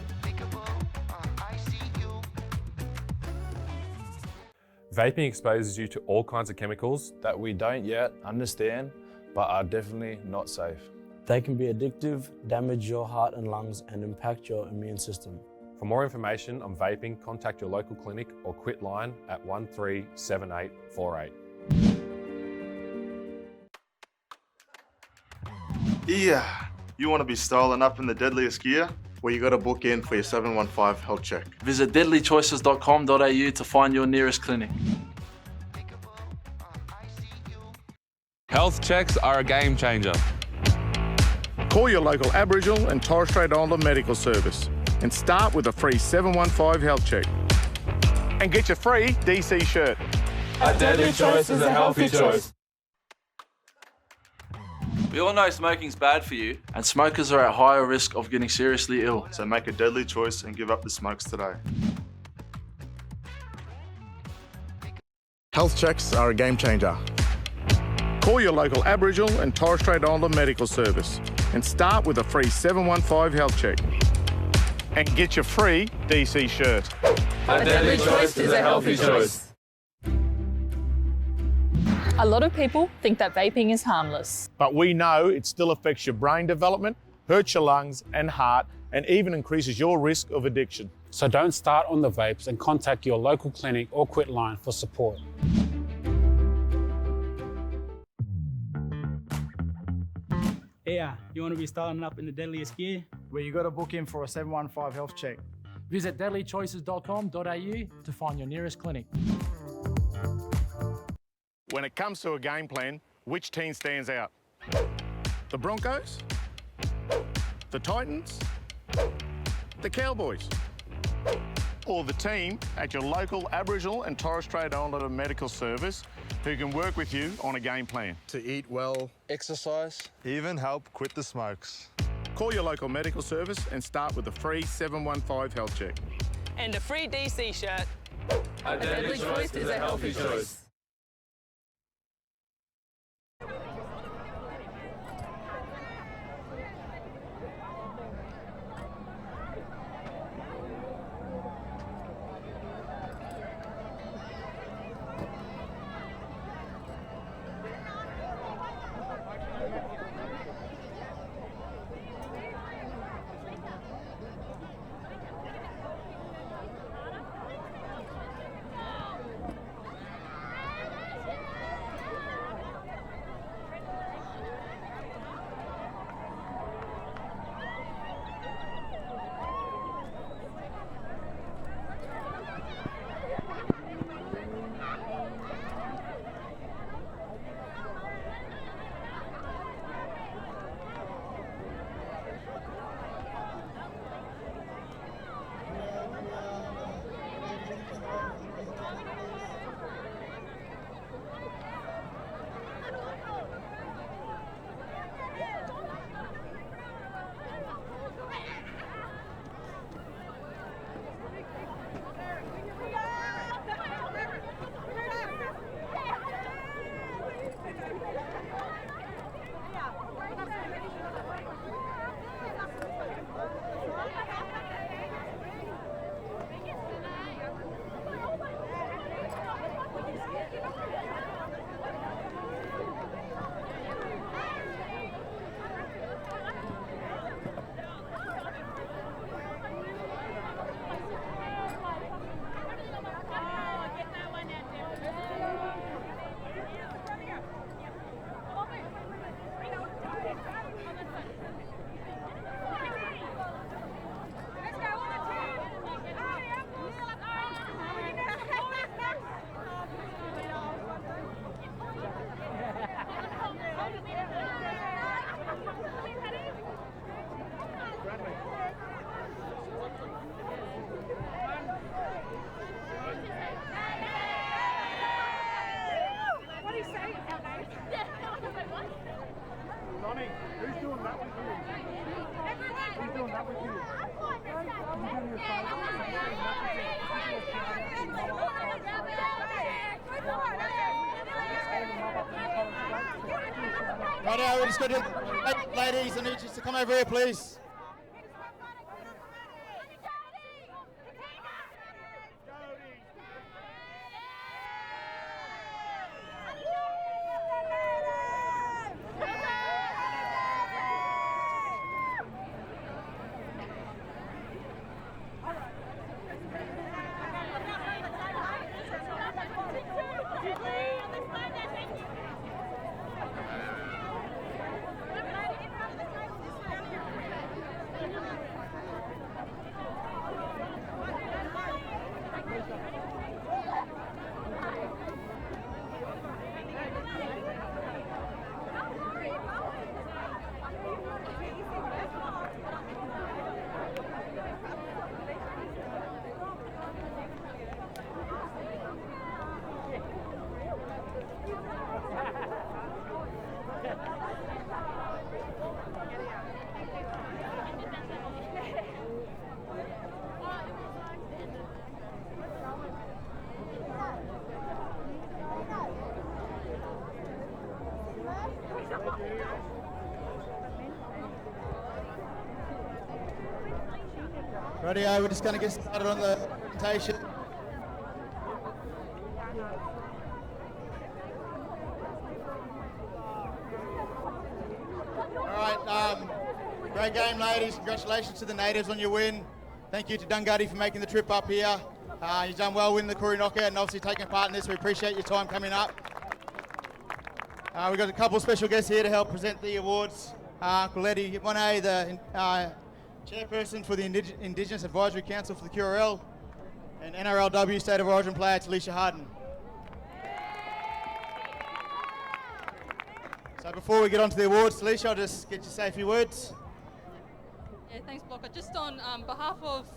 Vaping exposes you to all kinds of chemicals that we don't yet understand, but are definitely not safe. They can be addictive, damage your heart and lungs, and impact your immune system. For more information on vaping, contact your local clinic or quit line at 137848. Yeah, you want to be styling up in the deadliest gear? Well, you got to book in for your 715 health check. Visit deadlychoices.com.au to find your nearest clinic. Health checks are a game changer. Call your local Aboriginal and Torres Strait Islander medical service and start with a free 715 health check. And get your free DC shirt. A deadly choice is a healthy choice. We all know smoking's bad for you, and smokers are at higher risk of getting seriously ill. So make a deadly choice and give up the smokes today. Health checks are a game changer. Call your local Aboriginal and Torres Strait Islander medical service and start with a free 715 health check. And get your free DC shirt. A deadly choice is a healthy choice. A lot of people think that vaping is harmless. But we know it still affects your brain development, hurts your lungs and heart, and even increases your risk of addiction. So don't start on the vapes and contact your local clinic or quit line for support. Yeah, you want to be starting up in the deadliest gear? Where you got to book in for a 715 health check. Visit deadlychoices.com.au to find your nearest clinic. When it comes to a game plan, which team stands out? The Broncos? The Titans? The Cowboys? Or the team at your local Aboriginal and Torres Strait Islander medical service who can work with you on a game plan? To eat well, exercise, even help quit the smokes. Call your local medical service and start with a free 715 health check. And a free DC shirt. A deadly choice is a healthy choice. Righto, we're just going to ladies, I need you to come over here, please. Rightio, we're just going to get started on the presentation. All right, great game, ladies. Congratulations to the Natives on your win. Thank you to Dunguddy for making the trip up here. You've done well winning the Koori knockout and obviously taking part in this. We appreciate your time coming up. We've got a couple of special guests here to help present the awards. Uncle Eddie Monet, the chairperson for the Indigenous Advisory Council for the QRL, and NRLW State of Origin player Talisha Harden. So before we get on to the awards, Talisha, I'll just get you to say a few words. Yeah, thanks, Blocker. Just on behalf of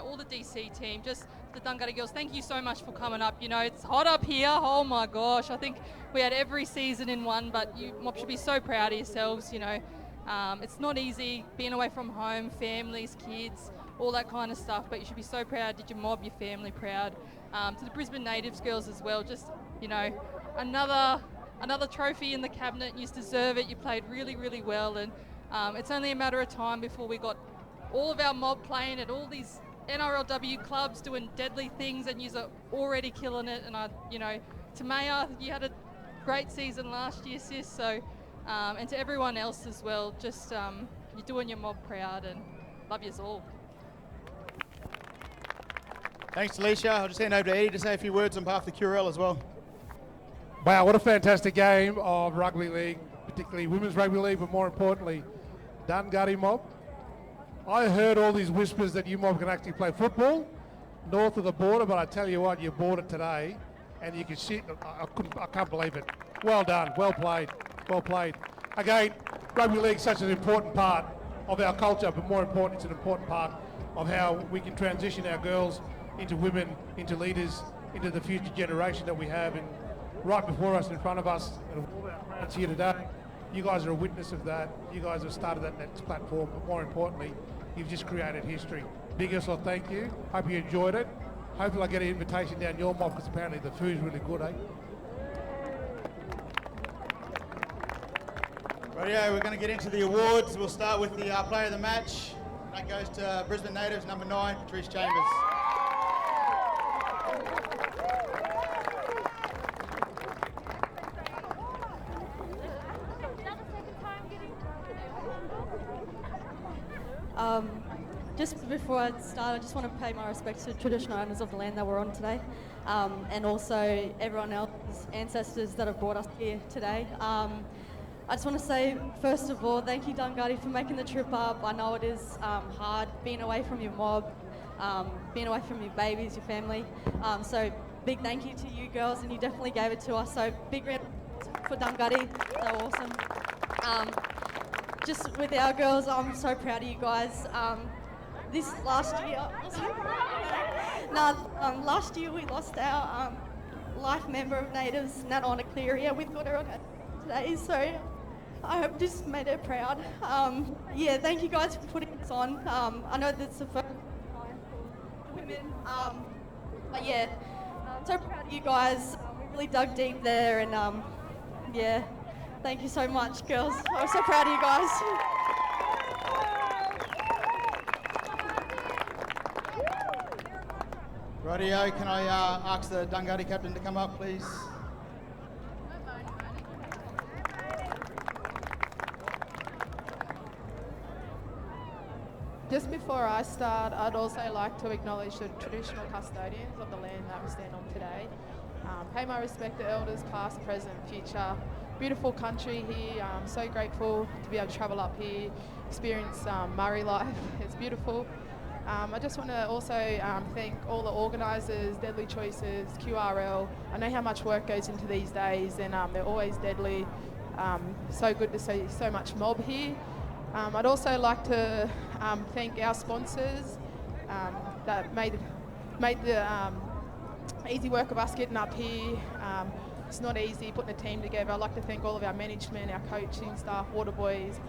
all the DC team, just the Dunghutti girls, thank you so much for coming up. It's hot up here. Oh my gosh, I think we had every season in one, but you should be so proud of yourselves. It's not easy being away from home, families, kids, all that kind of stuff. But you should be so proud. Did your mob, your family proud? To the Brisbane Natives girls as well. Just another trophy in the cabinet. You deserve it. You played really, really well, and it's only a matter of time before we got all of our mob playing at all these NRLW clubs doing deadly things, and you're already killing it. And Tamaya, you had a great season last year, sis. So, and to everyone else as well, just you're doing your mob proud, and love yous all. Thanks, Talisha. I'll just hand over to Eddie to say a few words on behalf of the QRL as well. Wow, what a fantastic game of rugby league, particularly women's rugby league, but more importantly, Dunghutti mob. I heard all these whispers that you mob can actually play football north of the border, but I tell you what, you bought it today, and you can see. I can't believe it. Well done, well played, well played. Again, rugby league is such an important part of our culture, but more important, it's an important part of how we can transition our girls into women, into leaders, into the future generation that we have, and right before us, in front of us, and all our friends here today. You guys are a witness of that. You guys have started that next platform, but more importantly, you've just created history. Biggest of thank you. Hope you enjoyed it. Hopefully I get an invitation down your mob, because apparently the food's really good, eh? Rightio, we're going to get into the awards. We'll start with the player of the match. That goes to Brisbane Natives, number 9, Patrice Chambers. Just before I start, I just want to pay my respects to traditional owners of the land that we're on today, and also everyone else's ancestors that have brought us here today. I just want to say, first of all, thank you, Dunghutti, for making the trip up. I know it is hard being away from your mob, being away from your babies, your family. So big thank you to you girls, and you definitely gave it to us. So big round for Dunghutti. They were awesome. Just with our girls, I'm so proud of you guys. This last year, last year we lost our life member of Natives, Nat Honor Cleary. We've got her on today, so I hope this made her proud. Yeah, thank you guys for putting this on. I know that's the first time for women, but yeah, I'm so proud of you guys. We really dug deep there, and yeah, thank you so much, girls. I'm so proud of you guys. Rightio, can I ask the Dunghutti captain to come up, please? Just before I start, I'd also like to acknowledge the traditional custodians of the land that we stand on today. Pay my respect to elders past, present, future. Beautiful country here. I'm so grateful to be able to travel up here, experience Murri life. It's beautiful. I just want to also thank all the organisers, Deadly Choices, QRL. I know how much work goes into these days, and they're always deadly. So good to see so much mob here. I'd also like to thank our sponsors that made the easy work of us getting up here. It's not easy putting a team together. I'd like to thank all of our management, our coaching staff, water boys,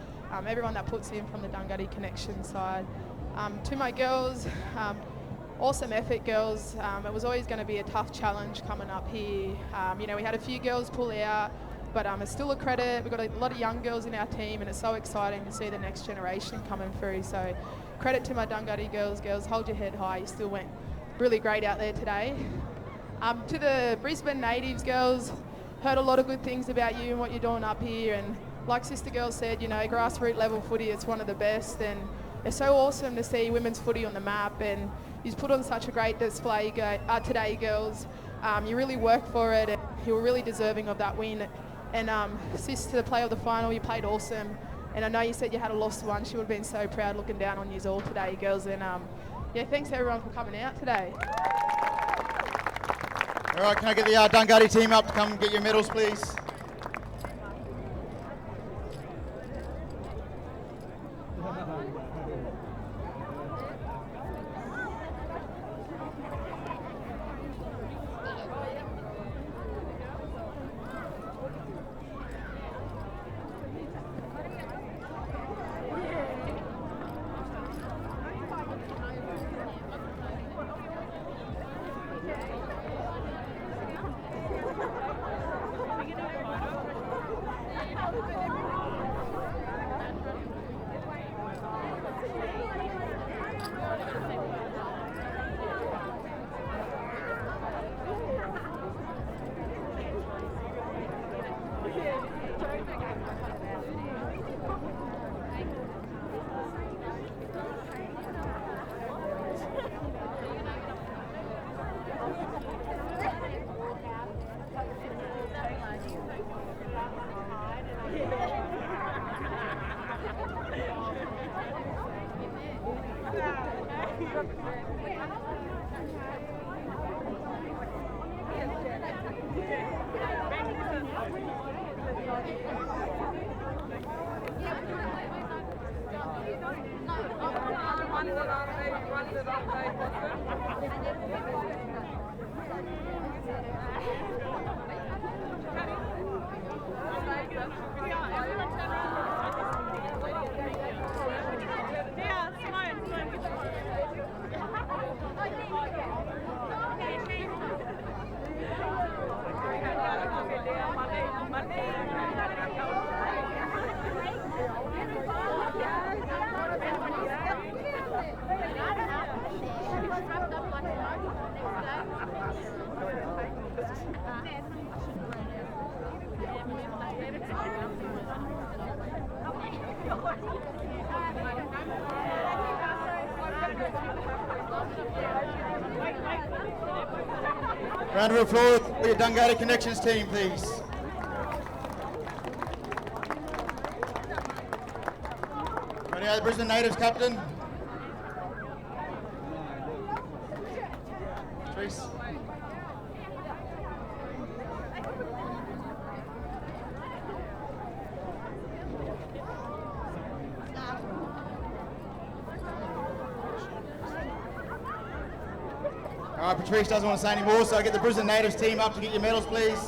everyone that puts in from the Dunghutti Connection side. To my girls, awesome effort, girls. It was always going to be a tough challenge coming up here. We had a few girls pull out, but it's still a credit. We've got a lot of young girls in our team, and it's so exciting to see the next generation coming through. So credit to my Dunghutti girls. Girls, hold your head high. You still went really great out there today. To the Brisbane Natives girls, heard a lot of good things about you and what you're doing up here. And like Sister Girl said, grassroots level footy, it's one of the best. And it's so awesome to see women's footy on the map, and you've put on such a great display today, girls. You really worked for it, and you were really deserving of that win. And sis, to the play of the final, you played awesome. And I know you said you had a lost one. She would have been so proud looking down on you all today, girls. And yeah, thanks everyone for coming out today. All right, can I get the Dunghutti team up to come get your medals, please? Round of applause for your Dunghutti Connections team, please. Ready, the Brisbane Natives captain. Patrice. All right, Patrice doesn't want to say any more, so I get the Brisbane Natives team up to get your medals, please.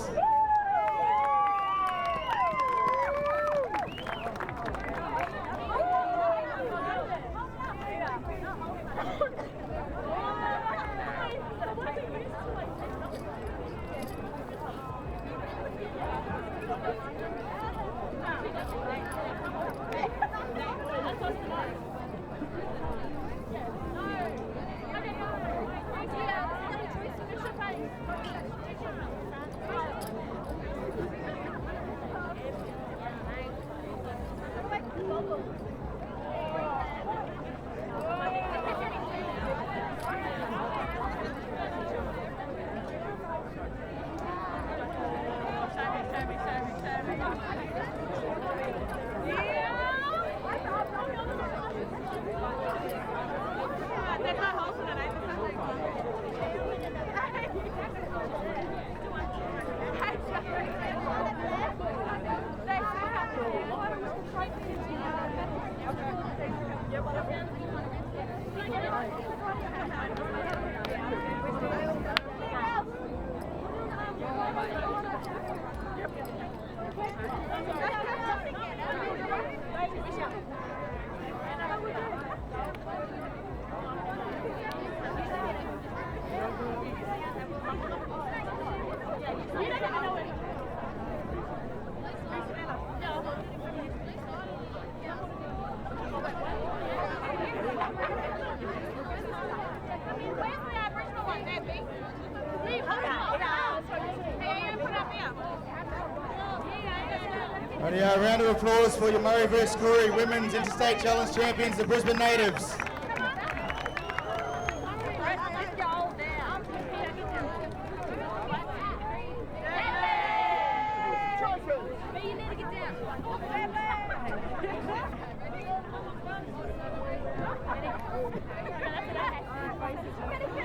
Righty, a round of applause for your Murri vs Koori Women's Interstate Challenge champions, the Brisbane Natives. Ready?